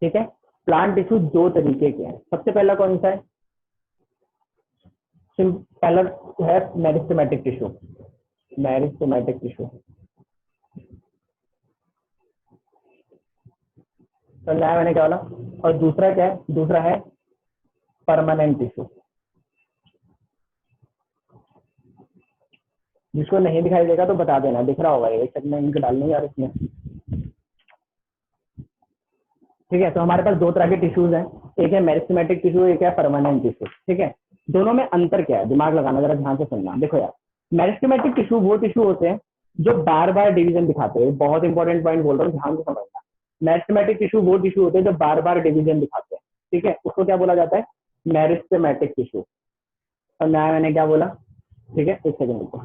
ठीक है, प्लांट टिश्यू दो तरीके के हैं। सबसे पहला कौन सा है? पहला है मेरिस्टेमेटिक टिश्यू। मेरिस्टेमेटिक टिश्यू तो नया मैंने क्या बोला। और दूसरा क्या है? दूसरा है परमानेंट टिश्यू। जिसको नहीं दिखाई देगा तो बता देना, दिख रहा होगा ये, एक सेकंड में इनके डालने यार इसमें। ठीक है, तो हमारे पास दो तरह के टिश्यूज हैं, एक है मेरिस्टेमेटिक टिश्यू, एक है परमानेंट टिश्यू। ठीक है, दोनों में अंतर क्या है? दिमाग लगाना, जरा ध्यान से सुनना। देखो यार, मेरिस्टेमेटिक टिश्यू वो टिश्यू होते हैं जो बार बार डिवीजन दिखाते हैं। बहुत इंपॉर्टेंट पॉइंट बोल रहा हूँ, ध्यान से समझना। मेरिस्टेमेटिक टिश्यू वो टिश्यू होते हैं जो बार बार डिवीजन दिखाते हैं। ठीक है, उसको क्या बोला जाता है? Meristematic tissue. और नया मैंने क्या बोला? ठीक है, एक सेकंड रुको।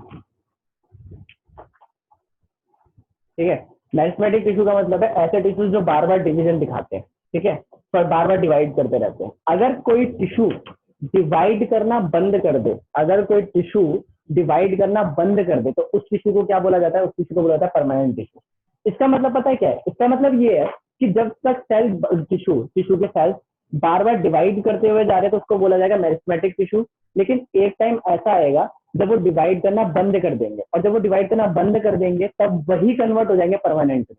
ठीक है, मेरिस्टेमेटिक टिश्यू का मतलब है ऐसे टिश्यूज जो बार बार डिवीजन दिखाते हैं। ठीक है, पर बार बार डिवाइड करते रहते हैं। अगर कोई टिश्यू डिवाइड करना बंद कर दे, अगर कोई टिश्यू डिवाइड करना बंद कर दे, तो उस टिश्यू को क्या बोला जाता है? उस टिश्यू को बोला जाता है परमानेंट टिश्यू। इसका मतलब पता है क्या है? इसका मतलब ये है कि जब तक सेल टिश्यू के सेल्स बार बार डिवाइड करते हुए जा रहे हैं तो उसको बोला जाएगा मेरिस्टेमेटिक टिश्यू। लेकिन एक टाइम ऐसा आएगा जब वो डिवाइड करना बंद कर देंगे, और जब वो डिवाइड करना बंद कर देंगे तब वही कन्वर्ट हो जाएंगे परमानेंट में।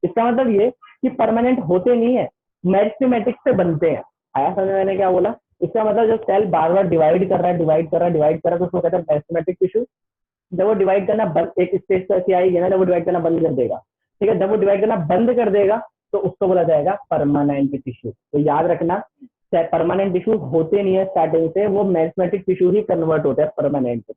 इसका मतलब ये कि परमानेंट होते नहीं है, मेरिस्टेमेटिक से बनते हैं। आया समझ में मैंने क्या बोला? इसका मतलब जो सेल बार बार डिवाइड कर रहा है, डिवाइड कर रहा है, डिवाइड कर रहा है, तो उसको कहते हैं मेरिस्टेमेटिक टिश्यू। जब वो डिवाइड करना बंद, एक स्टेज तो ऐसी आएगी ना जब वो डिवाइड करना बंद कर देगा। ठीक है, जब वो डिवाइड करना बंद कर देगा तो उसको बोला जाएगा परमानेंट टिश्यू। तो याद रखना, परमानेंट टिश्यू होते नहीं है स्टार्टिंग से, वो मेरिस्टेमेटिक टिश्यू ही कन्वर्ट होता है परमानेंट में।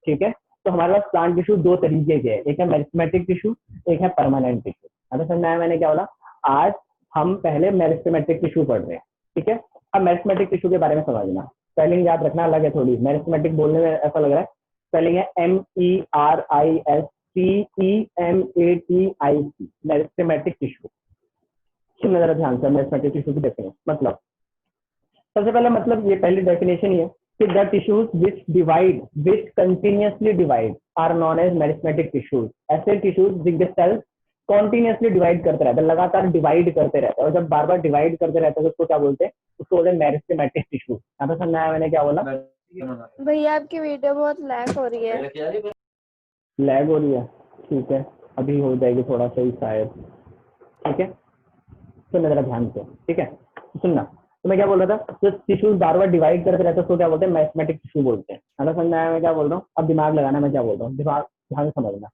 ठीक है, तो हमारे पास प्लांट टिश्यू दो तरीके के हैं, एक है मेरिस्टेमेटिक टिश्यू, एक है परमानेंट टिश्यू। अब समझना है मैंने क्या बोला? आज हम पहले मेरिस्टेमेटिक टिश्यू पढ़ रहे हैं। ठीक है, अब मेरिस्टेमेटिक टिश्यू के बारे में समझना। स्पेलिंग याद रखना, अलग है थोड़ी। मेरिस्टेमेटिक बोलने में ऐसा लग रहा है, स्पेलिंग है MERISTEMATIC, मेरिस्टेमेटिक टिश्यू। सुनना जरा ध्यान से। मेरिस्टेमेटिक टिश्यू की डेफिनेशन मतलब, सबसे पहले मतलब ये पहली डेफिनेशन ही है कि the tissues which divide, which continuously divide are known as meristematic tissues. ऐसे टिश्यूज जिनके सेल्स कॉन्टिन्यूअसली डिवाइड करते रहते हैं, लगातार डिवाइड करते रहते हैं, और जब बार बार डिवाइड करते रहते हैं तो उसको क्या बोलते हैं? उसको बोलते हैं मेरिस्टेमेटिक टिश्यू। यहाँ पे समझना है मैंने क्या बोला? भैया आपकी वीडियो बहुत लैग हो रही है। लैग हो रही है? ठीक है, अभी हो जाएगी थोड़ा सही शायद। ठीक है, सुनना जरा ध्यान से। ठीक है, सुनना। तो मैं क्या बोल रहा था? जो टिश्यूज बार बार डिवाइड करते रहते हैं उसको क्या बोलते हैं? मेरिस्टेमेटिक टिश्यू बोलते हैं। है ना? समझना है मैं क्या बोल रहा हूँ? अब दिमाग लगाना, मैं क्या बोल रहा हूँ, दिमाग ध्यान से समझना।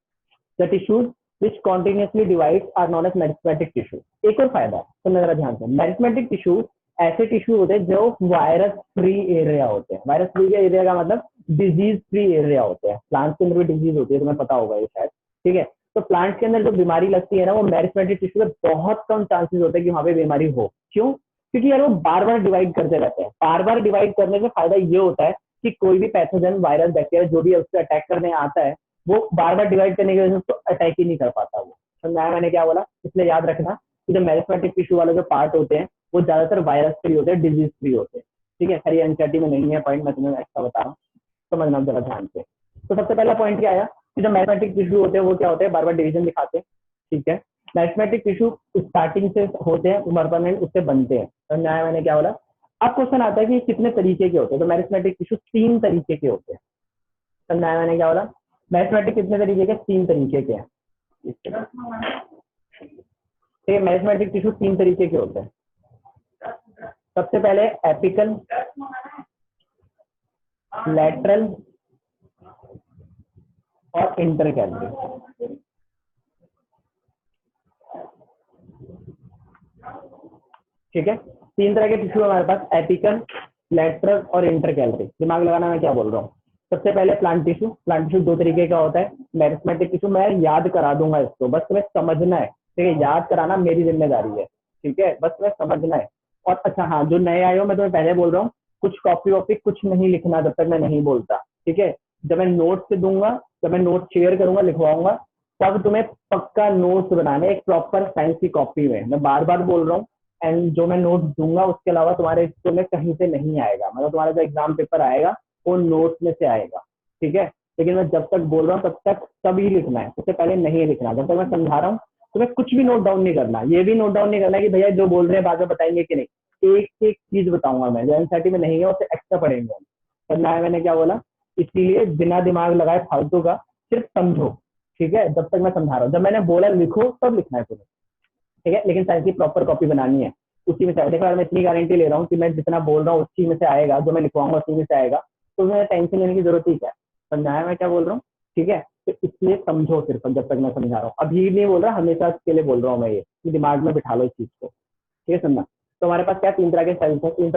The tissues which continuously divides are known as meristematic tissue. एक और फायदा है, तो जरा ध्यान से। मेरिस्टेमेटिक टिश्यू ऐसे टिश्यू होते हैं जो वायरस फ्री एरिया होते हैं। वायरस फ्री के एरिया का मतलब डिजीज फ्री एरिया होते हैं। प्लांट्स के अंदर भी डिजीज होती है, तुम्हें पता होगा ये शायद। ठीक है, तो प्लांट्स के अंदर जो बीमारी लगती है ना, वो मेरिस्टेमेटिक टिश्यू में बहुत कम चांसेस होते हैं कि वहां पे बीमारी हो। क्यों? क्योंकि यार वो बार बार डिवाइड करते रहते हैं। बार बार डिवाइड करने से फायदा ये होता है कि कोई भी पैथोजन, वायरस, बैक्टीरिया जो भी उससे अटैक करने आता है, वो बार बार डिवाइड करने की वजह से उसको अटैक ही नहीं कर पाता वो। तो मैंने क्या बोला? इसलिए याद रखना कि जो मेरिस्टेमेटिक टिश्यू वाले जो पार्ट होते हैं वो ज्यादातर वायरस फ्री होते हैं, डिजीज फ्री होते हैं। ठीक है, खरी एनसीईआरटी में नहीं है पॉइंट, मैं तुम्हें एक्स्ट्रा बता रहा हूँ, समझना जरा ध्यान से। तो सबसे पहला पॉइंट क्या आया कि जो मेरिस्टेमेटिक टिश्यू होते हैं वो क्या होते हैं? बार बार डिवीजन दिखाते हैं। ठीक है, मेरिस्टेमेटिक टिश्यू स्टार्टिंग से होते हैं, परमानेंट उससे बनते हैं। तो मैंने क्या बोला? अब क्वेश्चन आता है कि कितने तरीके के होते हैं? तो मेरिस्टेमेटिक टिश्यू 3 तरीके के होते हैं। तो मैंने क्या बोला? मेरिस्टेमेटिक कितने तरीके के? 3 तरीके के हैं। ठीक है, मेरिस्टेमेटिक टिश्यू 3 तरीके के होते हैं। सबसे पहले एपिकल, लैटरल और इंटरकैलरी। ठीक है, तीन तरह के टिश्यू हमारे पास, एपिकल, लैटरल और इंटरकैलरी। दिमाग लगाना मैं क्या बोल रहा हूँ। सबसे पहले प्लांट टिश्यू। प्लांट टिश्यू दो तरीके का होता है, मेरिस्टेमेटिक टिश्यू। मैं याद करा दूंगा इसको, बस तुम्हें समझना है। ठीक है, याद कराना मेरी जिम्मेदारी है। ठीक है, बस तुम्हें समझना है। और अच्छा हाँ, जो नए आए हो मैं तुम्हें पहले बोल रहा हूँ, कुछ कॉपी वॉपी कुछ नहीं लिखना जब तक मैं नहीं बोलता। ठीक है, जब मैं नोट से दूंगा, जब मैं नोट शेयर करूंगा, लिखवाऊंगा, तब तुम्हें पक्का नोट्स बनाने, एक प्रॉपर साइंस की कॉपी में। मैं बार बार बोल रहा हूँ, एंड जो मैं नोट्स दूंगा उसके अलावा तुम्हारे स्कूल में कहीं से नहीं आएगा। मतलब तुम्हारा जो एग्जाम पेपर आएगा वो नोट्स में से आएगा। ठीक है, लेकिन मैं जब तक बोल रहा हूँ तब तक तभी लिखना है, उससे पहले नहीं लिखना। जब तक मैं समझा रहा हूँ तुम्हें कुछ भी नोट डाउन नहीं करना। ये भी नोट डाउन नहीं करना कि भैया जो बोल रहे हैं बाद में बताएंगे कि नहीं। एक एक चीज बताऊंगा मैं, जो एनसीईआरटी में नहीं है उससे एक्स्ट्रा पढ़ेंगे। समझना है मैंने क्या बोला। इसीलिए बिना दिमाग लगाए फालतू का सिर्फ समझो। ठीक है, जब तक मैं समझा रहा हूँ, जब मैंने बोला लिखो तब लिखना है तुम्हें। ठीक है, लेकिन साइंस की प्रॉपर कॉपी बनानी है, उसी में से। देखो यार, मैं इतनी गारंटी ले रहा हूँ कि मैं जितना बोल रहा हूँ उसी में से आएगा, जो मैं लिखवाऊंगा उसी में से आएगा, तो मैं टेंशन लेने की जरूरत ही क्या है। समझाया मैं क्या बोल रहा हूँ। ठीक है, तो इसलिए समझो सिर्फ, जब तक मैं समझा रहा हूँ। अभी नहीं बोल रहा, हमेशा के लिए बोल रहा हूँ मैं, ये दिमाग में बिठा लो इस चीज को। ठीक है, समझना। तो हमारे पास क्या तीन तरह के सेल्स है, तीन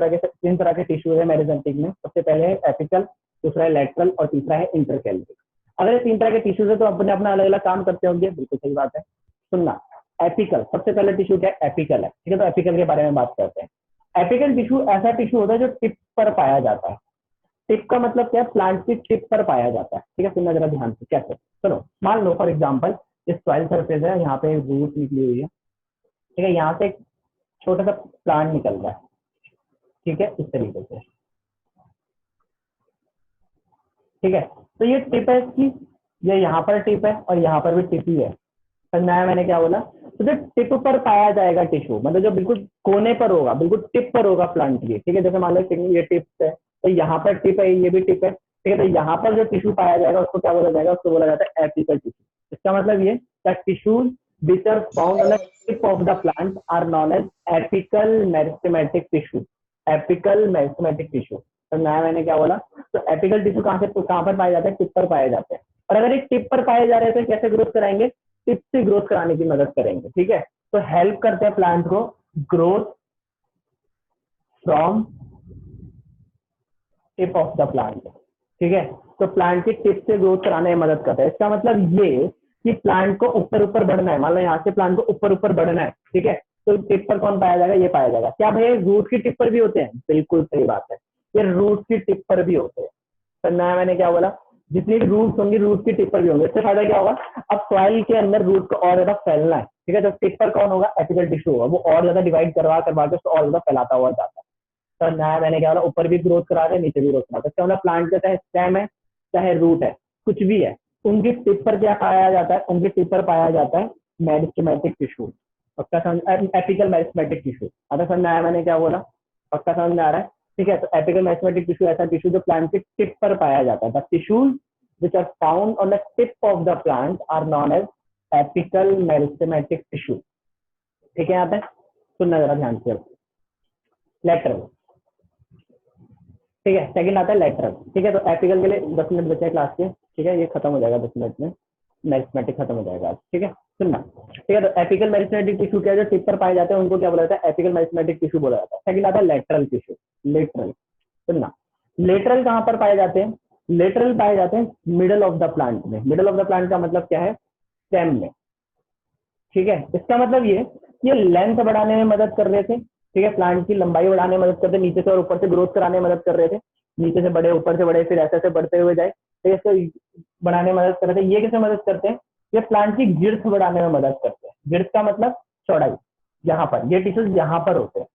तरह के टिश्यू है मेरिस्टेमेटिक में। सबसे पहले है एपिकल, दूसरा है लैटरल और तीसरा है इंटरकैलरी। अगर ये तीन तरह के टिश्यूज है तो अपने अपना अलग अलग काम करते होंगे, बिल्कुल सही बात है। सुनना, एपिकल, सबसे पहले टिश्यू क्या है, एपिकल है। ठीक है, तो एपिकल के बारे में बात करते हैं। एपिकल टिश्यू ऐसा टिश्यू होता है जो टिप पर पाया जाता है। टिप का मतलब क्या है, प्लांट की टिप पर पाया जाता है। ठीक है, सुनना जरा ध्यान से कैसे। सुनो, मान लो फॉर एग्जाम्पल ये सॉइल सरफेस है, यहाँ पे रूट निकली हुई है। ठीक है, यहाँ से एक छोटा सा प्लांट निकल रहा है। ठीक है, इस तरीके से। ठीक है, तो ये टिप है इसकी, ये यहाँ पर टिप है और यहाँ पर भी टिप ही है। समझना है मैंने क्या बोला। तो जो टिप पर पाया जाएगा टिश्यू, मतलब जो बिल्कुल कोने पर होगा, बिल्कुल टिप पर होगा प्लांट की। ठीक है, जैसे मान लो ये टिप है, तो यहाँ पर टिप है, ये भी टिप है। ठीक है, तो यहाँ पर जो टिश्यू पाया जाएगा उसको क्या बोला जाएगा, उसको बोला जाता है एपिकल टिश्यू। इसका मतलब ये tissues which are found on the tip of the plant are known as apical meristematic tissue. Apical meristematic tissue. समझना है मैंने क्या बोला। तो एपिकल टिश्यू कहाँ पर पाए जाते हैं, टिप पर पाए जाते हैं। और अगर एक टिप पर पाए जा रहे हैं तो कैसे ग्रोथ कराएंगे, टिप से ग्रोथ कराने की मदद करेंगे। ठीक है, तो हेल्प करते हैं प्लांट को growth from tip of the plant. ठीक है, तो प्लांट की टिप से ग्रोथ कराने में मदद करता है। इसका मतलब ये कि प्लांट को ऊपर ऊपर बढ़ना है। मान लो यहाँ से प्लांट को ऊपर ऊपर बढ़ना है। ठीक है, तो टिप पर कौन पाया जाएगा, ये पाया जाएगा। क्या भैया रूट की टिप पर भी होते हैं, बिल्कुल सही बात है, ये रूट की टिप पर भी होते हैं। समझना है मैंने क्या बोला। जितनी रूट्स होंगी रूट की टिप पर भी होंगे। इससे फायदा क्या होगा, अब सॉइल के अंदर रूट को और ज्यादा फैलना है। ठीक है, तो टिप पर कौन होगा, एपिकल टिश्यू होगा, वो और ज्यादा डिवाइड करवा करवा के उसको और ज्यादा फैलाता हुआ जाता है। तो नया मैंने क्या बोला, ऊपर भी ग्रोथ करा दे, नीचे भी ग्रोथ करा दे। इसका मतलब प्लांट का चाहे स्टेम है चाहे रूट है, कुछ भी है, उनकी टिप पर क्या पाया जाता है, उनकी टिप पर पाया जाता है मेरिस्टेमेटिक टिश्यू। पक्का समझ, एपिकल मेरिस्टेमेटिक टिश्यू। आता समझ में आया मैंने क्या बोला, पक्का समझ में आ रहा है। ठीक है, तो एपिकल मेरिस्टेमेटिक टिश्यू ऐसा टिश्यू जो प्लांट की टिप पर पाया जाता है। The tissues which are found on the tip of the plant are known as apical meristematic tissue. ठीक है, यहाँ पे सुनना जरा ध्यान से। लेटरल, ठीक है, सेकंड आता है लेटरल। ठीक है, तो एपिकल के लिए 10 मिनट बचे हैं क्लास के। ठीक है, ये खत्म हो जाएगा 10 मिनट में, मेरिस्टेमेटिक खत्म हो जाएगा। ठीक है, सुनना। ठीक है, तो एपिकल मेरिस्टेमेटिक टिश्यू क्या है, जो टिप पर पाए जाते हैं उनको क्या बोला जाता है, एपिकल मेरिस्टेमेटिक टिश्यू बोला जाता है। सेकंड आता है लेटरल टिश्यू, लेटरल। सुनना, लेटरल कहाँ पर पाए जाते हैं, लेटरल पाए जाते हैं मिडल ऑफ द प्लांट में। मिडल ऑफ द प्लांट का मतलब क्या है, स्टेम में। ठीक है, इसका मतलब ये लेंथ बढ़ाने में मदद कर रहे थे। ठीक है, प्लांट की लंबाई बढ़ाने में मदद करते, नीचे से और ऊपर से ग्रोथ कराने में मदद कर रहे थे। नीचे से बड़े, ऊपर से बड़े, फिर ऐसे ऐसे बढ़ते हुए जाए, तो इसको बढ़ाने में मदद कर रहे थे। ये कैसे मदद करते हैं, ये प्लांट की गिर्थ बढ़ाने में मदद करते हैं। गिर्थ का मतलब चौड़ाई, यहाँ पर ये टिश्यूज यहाँ पर होते हैं।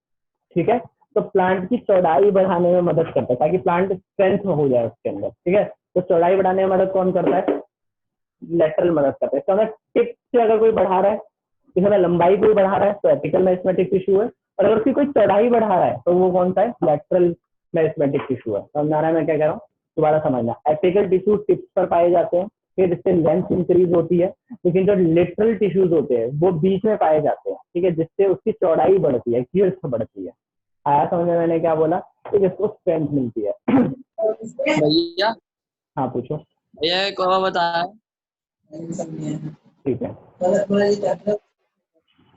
ठीक है, तो प्लांट की चौड़ाई बढ़ाने में मदद करता है ताकि प्लांट स्ट्रेंथ हो जाए उसके अंदर। ठीक है, तो चौड़ाई बढ़ाने में मदद कौन करता है, लेटरल मदद करता है। इसका मतलब टिप से अगर कोई बढ़ा रहा है, इसमें लंबाई कोई बढ़ा रहा है तो एपिकल मेरिस्टेमेटिक टिश्यू है, और अगर उसकी कोई चौड़ाई बढ़ा रहा है तो वो कौन सा है, लेटरल मेरिस्टेमेटिक टिश्यू है। समझ आ रहा है मैं क्या कह रहा हूँ, दोबारा समझना। एपिकल टिश्यू टिप्स पर पाए जाते हैं, फिर जिससे लेंथ इंक्रीज होती है, लेकिन जो लेटरल टिश्यूज होते हैं वो बीच में पाए जाते हैं। ठीक है, जिससे उसकी चौड़ाई बढ़ती है, गिर्थ बढ़ती है। आया समझ में मैंने क्या बोला? तो इसको स्ट्रेंथ मिलती है। भैया हाँ पूछो। भैया एक और बताया। ठीक है,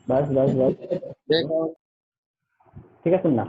बस बस बस। देखो ठीक है, सुनना।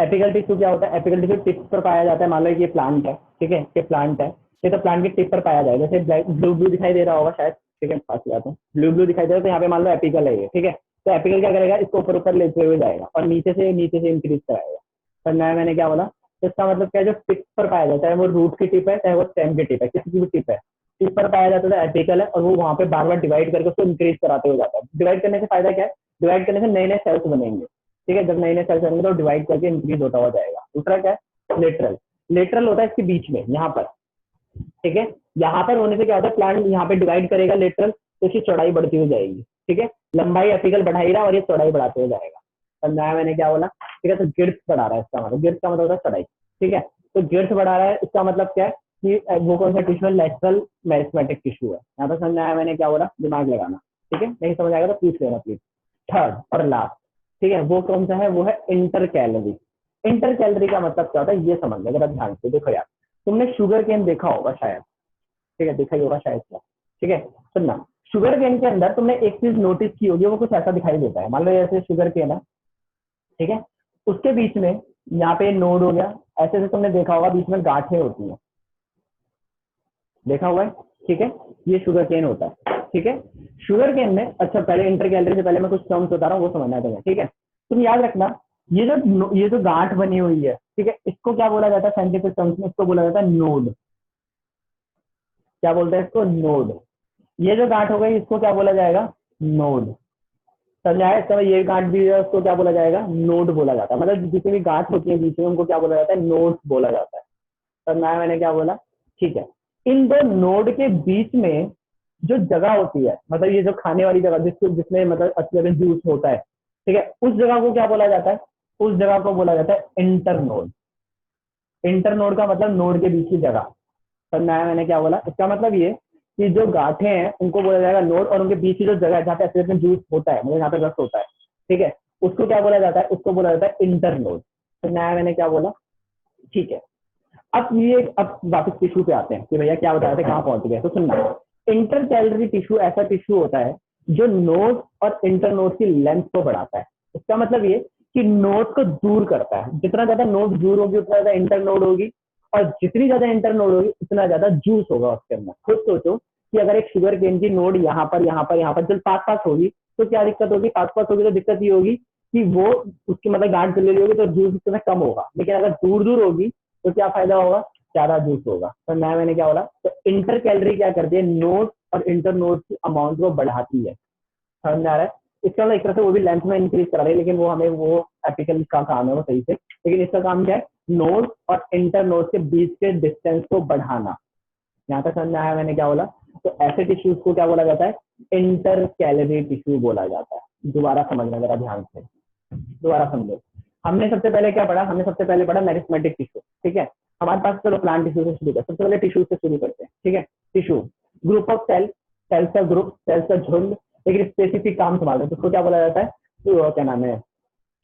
एपिकल टिश्यू क्या होता है? एपिकल टिश्यू टिप पर पाया जाता है। मान लो ये प्लांट है, ठीक है, ये प्लांट है, ये तो प्लांट के टिप पर पाया जाएगा। जैसे ब्लू ब्लू दिखाई दे रहा होगा शायद, ठीक है, पास जाता हूँ, ब्लू ब्लू दिखाई दे रहा है, तो यहाँ पे मान लो एपिकल है ये, ठीक है। तो एपिकल क्या करेगा? इसको ऊपर ऊपर लेते हुए जाएगा और नीचे से इंक्रीज कराएगा। पर मैंने क्या बोला? तो इसका मतलब क्या है? जो टिप पर पाया जाता है, वो रूट की टिप है चाहे वो स्टेम की टिप है, किसी की भी टिप है, टिप पर पाया जाता है एपिकल है, और वो वहाँ पे बार बार डिवाइड करके उसको इंक्रीज कराते हुए जाता है। डिवाइड करने से फायदा क्या है? डिवाइड करने से नए नए सेल्स बनेंगे, ठीक है। जब नए नए सेल्स बनेंगे तो डिवाइड करके इंक्रीज होता हुआ जाएगा। दूसरा क्या है? लेटरल। लेटरल होता है इसके बीच में, यहाँ पर, ठीक है। यहाँ पर होने से क्या होता है? प्लांट यहाँ पे डिवाइड करेगा लेटरल, तो इसकी चौड़ाई बढ़ती हुई जाएगी, ठीक है। लंबाई एपिकल बढ़ा ही रहा और ये चौड़ाई बढ़ाते हुए जाएगा। समझाया मैंने क्या बोला? ठीक है। तो गिर्थ बढ़ा रहा है, इसका मतलब, गिर्थ का मतलब होता है चौड़ाई, ठीक है। तो गिर्थ बढ़ा रहा है, इसका मतलब क्या है कि वो कौन सा टिश्यू है? लेटरल मेरिस्टेमेटिक टिश्यू है। यहाँ पर समझाया मैंने क्या बोला? दिमाग लगाना, ठीक है। नहीं समझ आएगा तो पूछ लेना प्लीज। थर्ड और लास्ट, ठीक है, वो कौन सा है? वो है इंटर कैलोरी। इंटर कैलोरी का मतलब क्या होता है? ये समझ लो जरा ध्यान से। देखो यार, तुमने शुगर केन देखा होगा शायद, ठीक है, देखा ही होगा शायद क्या, ठीक है। सुनना, शुगर केन के अंदर तुमने एक चीज नोटिस की होगी, वो कुछ ऐसा दिखाई देता है। मान लो जैसे शुगर केन है, ठीक है, उसके बीच में यहाँ पे नोड हो गया, ऐसे ऐसे तुमने देखा होगा, बीच में गांठें होती हैं, देखा हुआ है, ठीक है। ये शुगर केन होता है, ठीक है। शुगर केन में, अच्छा पहले इंटर कैलोरी से पहले मैं कुछ टर्म्स बता रहा हूँ, वो समझना है तुम्हें, ठीक है। तुम याद रखना, ये जो गांठ बनी हुई है, ठीक है, इसको क्या बोला जाता है साइंटिफिक टर्म्स में? इसको बोला जाता है नोड। क्या बोलते हैं इसको? नोड। ये जो गांठ हो गई, इसको क्या बोला जाएगा? नोड। समझ आया? इसका ये गांठ भी है, उसको क्या बोला जाएगा? नोड बोला जाता है। मतलब जितनी भी गांठ होती है बीच में, उनको क्या बोला जाता है? नोड बोला जाता है। समझ आया मैंने क्या बोला? ठीक है। इन दो नोड के बीच में जो जगह होती है, मतलब ये जो खाने वाली जगह, जिसमें मतलब अच्छे से जूस होता है, ठीक है, उस जगह को क्या बोला जाता है? उस जगह को बोला जाता है इंटरनोड। इंटरनोड का मतलब नोड के बीच की जगह। समझ आया मैंने क्या बोला? इसका मतलब ये कि जो गांठें हैं उनको बोला जाएगा नोड, और उनके बीच की जो जगह है जहाँ पे एसिड में जूस होता है, मतलब यहाँ पे रस होता है, ठीक है, उसको क्या बोला जाता है? उसको बोला जाता है इंटरनोड। समझ आया मैंने क्या बोला? ठीक है। अब वापस टिश्यू पे आते हैं कि भैया क्या बताया थे, कहाँ पहुंच गए। तो सुनना, इंटर कैलोरी टिश्यू ऐसा टिश्यू होता है जो नोड और इंटरनोड की लेंथ को बढ़ाता है। इसका मतलब ये कि नोड को दूर करता है। जितना ज्यादा नोड दूर होगी उतना ज्यादा इंटरनोड होगी, और जितनी ज्यादा इंटरनोड होगी उतना ज्यादा जूस होगा उसके अंदर। खुद सोचो कि अगर एक शुगर केन की नोड यहाँ पर जब पास पास होगी तो क्या दिक्कत होगी? पास पास होगी तो दिक्कत ये होगी कि वो उसकी मतलब गांठ जल रही होगी तो जूस उसमें कम होगा। लेकिन अगर दूर दूर होगी तो क्या फायदा होगा? ज्यादा जूस होगा। तो मैंने क्या बोला? तो इंटर कैलोरी क्या करती है? नोड और इंटर नोड की अमाउंट को बढ़ाती है। समझ आ रहा है? इसका मतलब एक तरह से वो भी लेंथ में इंक्रीज करा रही है, लेकिन वो हमें वो एपिकल का काम है वो सही से। लेकिन इसका काम क्या है? नोड और इंटर नोड के बीच के डिस्टेंस को बढ़ाना। यहाँ तक समझ में आया मैंने क्या बोला? तो ऐसे टिश्यूज को क्या बोला जाता है? इंटर कैलोरी टिश्यू बोला जाता है। दोबारा समझना जरा ध्यान से, दोबारा समझो। हमने सबसे पहले क्या पढ़ा? हमने सबसे पहले पढ़ा मेरिस्टेमेटिक टिश्यू, ठीक है। हमारे पास, चलो प्लांट टिश्यू से शुरू करते हैं। सबसे पहले टिश्यू से शुरू करते हैं, ठीक है। Tissue, group of cell, cells का ग्रुप, सेल्स का झुंड, एक स्पेसिफिक काम संभाल रहे हैं, तो उसको क्या बोला जाता है? तो क्या नाम है?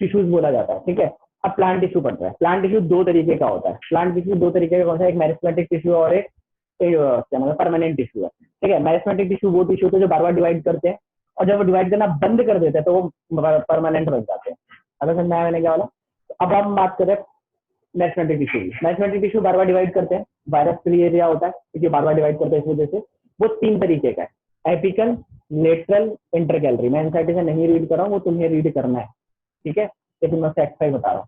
टिश्यूज बोला जाता है, ठीक है। अब प्लांट टिश्यू पढ़ते हैं। प्लांट टिश्यू दो तरीके का होता है। प्लांट टिश्यू दो तरीके का कौन सा? एक मेरिस्टेमेटिक टिश्यू और एक क्या नाम है, परमानेंट टिश्यू है, ठीक है। मेरिस्टेमेटिक टिश्यू वो टिश्यू जो बार बार डिवाइड करते हैं, और जब वो डिवाइड करना बंद कर देते हैं तो वो परमानेंट बन जाते हैं। अगर समझ में आया मैंने क्या बोला? अब हम बात करें मेरिस्टेमेटिक टिश्यू। मेरिस्टेमेटिक टिश्यू बार बार डिवाइड करते हैं, वायरस फ्री एरिया होता है, क्योंकि बार बार डिवाइड करते हैं इस वजह से। वो तीन तरीके का है, एपिकल, लेटरल, इंटर कैलोरी। मैं एनसीईआरटी से नहीं रीड कर रहा हूँ, वो तुम्हें रीड करना है, ठीक है। लेकिन मैं एक्सरसाइज बता रहा हूँ,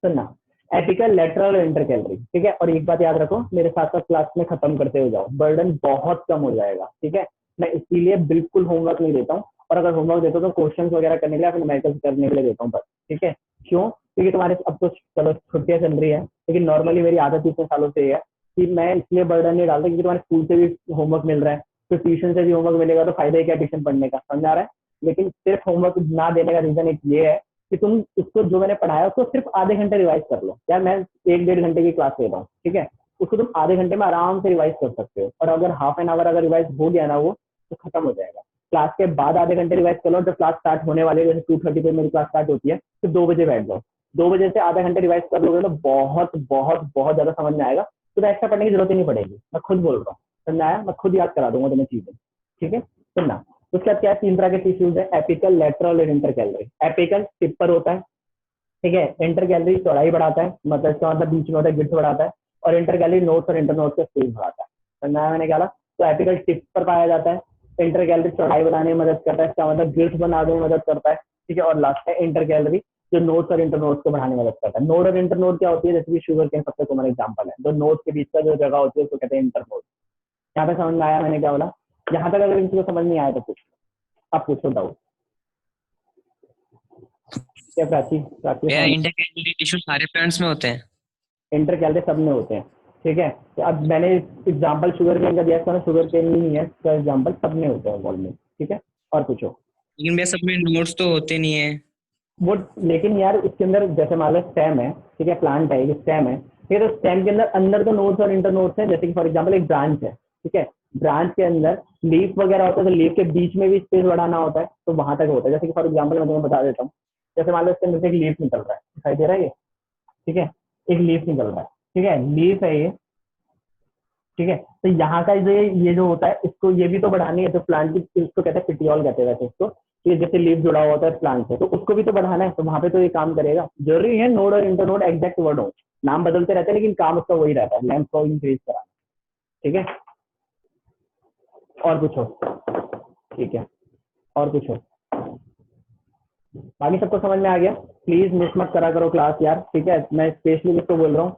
सुनना। एपिकल, लेटरल और इंटर कैलोरी, ठीक है। और एक बात याद रखो, मेरे साथ साथ क्लास में खत्म करते हुए जाओ, बर्डन बहुत कम हो जाएगा, ठीक है। मैं इसीलिए बिल्कुल होमवर्क नहीं देता हूँ, और अगर होमवर्क देता हूँ तो क्वेश्चन वगैरह करने के लिए, न्यूमेरिकल्स करने के लिए देता हूँ बस, ठीक है। क्यों? क्योंकि तुम्हारे अब तो चलो छुट्टियां चल रही है, लेकिन नॉर्मली मेरी आदत इतने सालों से है कि मैं इसलिए बर्डन नहीं डालता, क्योंकि तुम्हारे स्कूल से भी होमवर्क मिल रहा है, तो ट्यूशन से भी होमवर्क मिलेगा, तो फायदा ही क्या ट्यूशन पढ़ने का? समझ आ रहा है? लेकिन सिर्फ होमवर्क ना देने का रीजन एक ये है कि तुम इसको जो मैंने पढ़ाया उसको सिर्फ आधे घंटे रिवाइज कर लो। यार मैं 1-1.5 घंटे की क्लास ले रहा हूँ, ठीक है, उसको तुम आधे घंटे में आराम से रिवाइज कर सकते हो। और अगर हाफ एन आवर अगर रिवाइज हो गया ना वो, तो खत्म हो जाएगा। क्लास के बाद आधे घंटे रिवाइज कर लो, जब क्लास स्टार्ट होने वाली है, जैसे 2:30 पे मेरी क्लास स्टार्ट होती है, तो 2 बजे बैठ जाओ। 2 बजे से आधा घंटे रिवाइज कर लोगे तो बहुत बहुत बहुत ज्यादा समझ में आएगा, तो एक्स्ट्रा पढ़ने की जरूरत ही नहीं पड़ेगी। मैं खुद बोल रहा हूँ, समझ आया, मैं खुद याद करा दूंगा तुम्हें चीजें, ठीक है। सुनना, उसके बाद क्या है, 3 तरह के टिश्यूज है, एपिकल, लेटरल और इंटरकैलरी। एपिकल टिप पर होता है, ठीक है। इंटरकैलरी चौड़ाई बढ़ाता है, मतलब इसका मतलब बीच में होता है, गिट्स बढ़ाता है, और इंटरकैलरी नोट्स और इंटरनोट्स का स्पेस बढ़ाता है। समझ आया मैंने क्या? तो एपिकल टिप पर पाया जाता है, इंटरकैलरी चौड़ाई बनाने में मदद करता है, इसका मतलब गिट्स बनाने में मदद करता है, ठीक है। और लास्ट है इंटरकैलरी, जो नोट्स और इंटरनोट्स को बढ़ाने में मदद करता है। नोड और इंटरनोड क्या होती है, जैसे कि शुगर केन सबसे कॉमन एग्जांपल है, जो नोट्स के बीच का जो जगह होती है उसको कहते हैं इंटरनोड। यहाँ पे समझ में आया मैंने क्या बोला? यहाँ तक अगर किसी को समझ नहीं आया तो पूछ, अब पूछो डाउट। क्या प्राची प्राची भैया इंटरकैलरी टिश्यू सारे प्लांट्स में होते हैं? इंटरकैलरी सब में होते हैं, ठीक है। तो अब मैंने एग्जांपल शुगर केन का दिया था, शुगर केन नहीं है इसका एग्जांपल, सब में होता है वॉल में, ठीक है। और पूछो। लेकिन भैया सब में नोट्स तो होते नहीं है। वो लेकिन यार इसके अंदर जैसे मान लो स्टेम है, ठीक है, प्लांट है, ये स्टेम है, ठीक है। तो स्टेम के अंदर अंदर तो नोड्स और इंटरनोड्स है, जैसे कि फॉर एग्जांपल एक ब्रांच है, ठीक है। ब्रांच के अंदर लीफ वगैरह होता है, तो लीफ के बीच में भी स्पेस बढ़ाना होता है, तो वहां तक होता है। जैसे कि फॉर एग्जांपल मैं तुम्हें बता देता हूँ, जैसे मान लो इसके अंदर से एक लीफ निकल रहा है, दिखाई दे रहा है ये, ठीक है, एक लीफ निकल रहा है, ठीक है, लीफ है ये, ठीक है। तो यहाँ का ये जो होता है, इसको ये भी तो बढ़ानी है, तो प्लांट की इसको कहते हैं पिटियोल कहते हैं वैसे इसको, ये जैसे लीफ जुड़ा हुआ होता है प्लांट से, तो उसको भी तो बढ़ाना है, तो वहां पे तो ये काम करेगा। जरूरी है नोड और इंटरनोड एग्जैक्ट वर्ड हो, नाम बदलते रहते हैं लेकिन काम उसका वही रहता है, लेंथ को इंक्रीज कराना, ठीक है। और पूछो, ठीक है, और पूछो। बाकी सबको समझ में आ गया? प्लीज मिस मत करा करो क्लास यार, ठीक है। मैं स्पेशली इसको बोल रहा हूँ,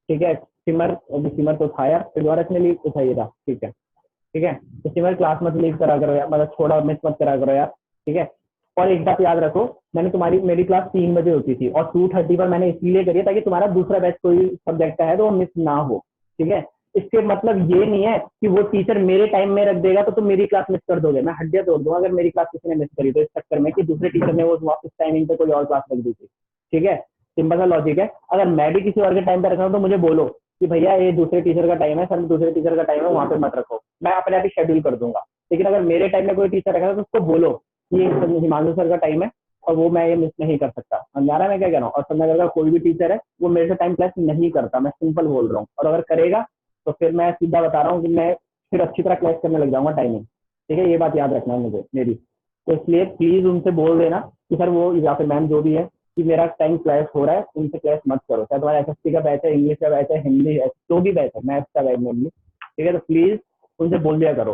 ठीक है। सिमर, अभी सिमर तो था यार, फिर दोबारा इसने लीव उठाइए था, ठीक है, ठीक है। तो सिमर क्लास मत लीव करा करो यार, मतलब थोड़ा मिस मत करा करो यार, ठीक है। और एक बात याद रखो, मैंने मेरी क्लास 3 बजे होती थी और 2:30 पर मैंने इसलिए करी ताकि तुम्हारा दूसरा बैच कोई सब्जेक्ट का है तो वो मिस ना हो, ठीक है। इसके मतलब ये नहीं है कि वो टीचर मेरे टाइम में रख देगा तो तुम मेरी क्लास मिस कर दोगे, मैं हड्डियां तोड़ दूंगा अगर मेरी क्लास किसी ने मिस करी तो, इस चक्कर में कि दूसरे टीचर ने वो उस टाइमिंग पे कोई और क्लास रख दी थी, ठीक है। सिंपल सा लॉजिक है। अगर मैं भी किसी और के टाइम पे रख रहा हूँ तो मुझे बोलो कि भैया ये दूसरे टीचर का टाइम है, सर दूसरे टीचर का टाइम है, वहां पे मत रखो, मैं अपने आप ही शेड्यूल कर दूंगा। लेकिन अगर मेरे टाइम में कोई टीचर रखा तो उसको बोलो कि ये हिमांशु सर का टाइम है और वो मैं ये मिस नहीं कर सकता। समझा रहा मैं क्या कह रहा हूँ? और समझ अगर कोई भी टीचर है वो मेरे से टाइम क्लास नहीं करता, मैं सिंपल बोल रहा हूँ, और अगर करेगा तो फिर मैं सीधा बता रहा हूँ कि मैं फिर अच्छी तरह क्लास करने लग जाऊंगा टाइमिंग, ठीक है। ये बात याद रखना है मुझे मेरी, तो इसलिए प्लीज उनसे बोल देना कि सर वो या फिर मैम जो भी है कि मेरा टाइम क्लास हो रहा है, उनसे क्लास मत करो। चाहे तुम्हारा एसएसटी का बैच है, इंग्लिश का बैच है, हिंदी है, जो भी बैच है, मैथ्स का बैच मेनली, ठीक है। तो प्लीज उनसे बोल दिया करो,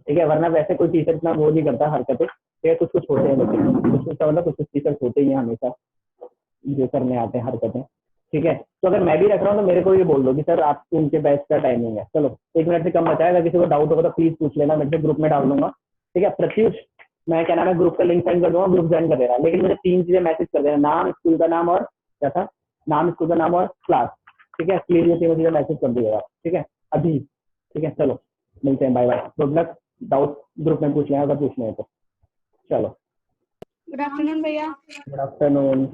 ठीक है। वरना वैसे कोई टीचर इतना वो नहीं करता हरकतें, ठीक है। कुछ कुछ होते हैं, लेकिन कुछ मतलब कुछ टीचर होते ही हैं हमेशा जो करने आते हैं हरकतें, ठीक है। तो अगर मैं भी रख रहा हूँ तो मेरे को ये बोल दो कि सर आप उनके बैच का टाइमिंग है। चलो 1 मिनट से कम बचा है, अगर किसी को डाउट होगा तो प्लीज पूछ लेना, मैं ग्रुप में डाल दूंगा, ठीक है। प्रत्युष, मैं क्या नाम है ग्रुप का लिंक सेंड कर दूंगा, ग्रुप ज्वाइन कर देना, लेकिन मुझे 3 चीजें मैसेज कर देना, नाम, स्कूल का नाम और क्या था, नाम, स्कूल का नाम और क्लास, ठीक है। प्लीज ये 3 चीजें मैसेज कर दीजिएगा, ठीक है, अभी, ठीक है। चलो मिलते हैं, bye bye, good luck. Doubt group में पूछ लें अगर पूछने हैं तो। चलो, गुड आफ्टरनून भैया। Good afternoon.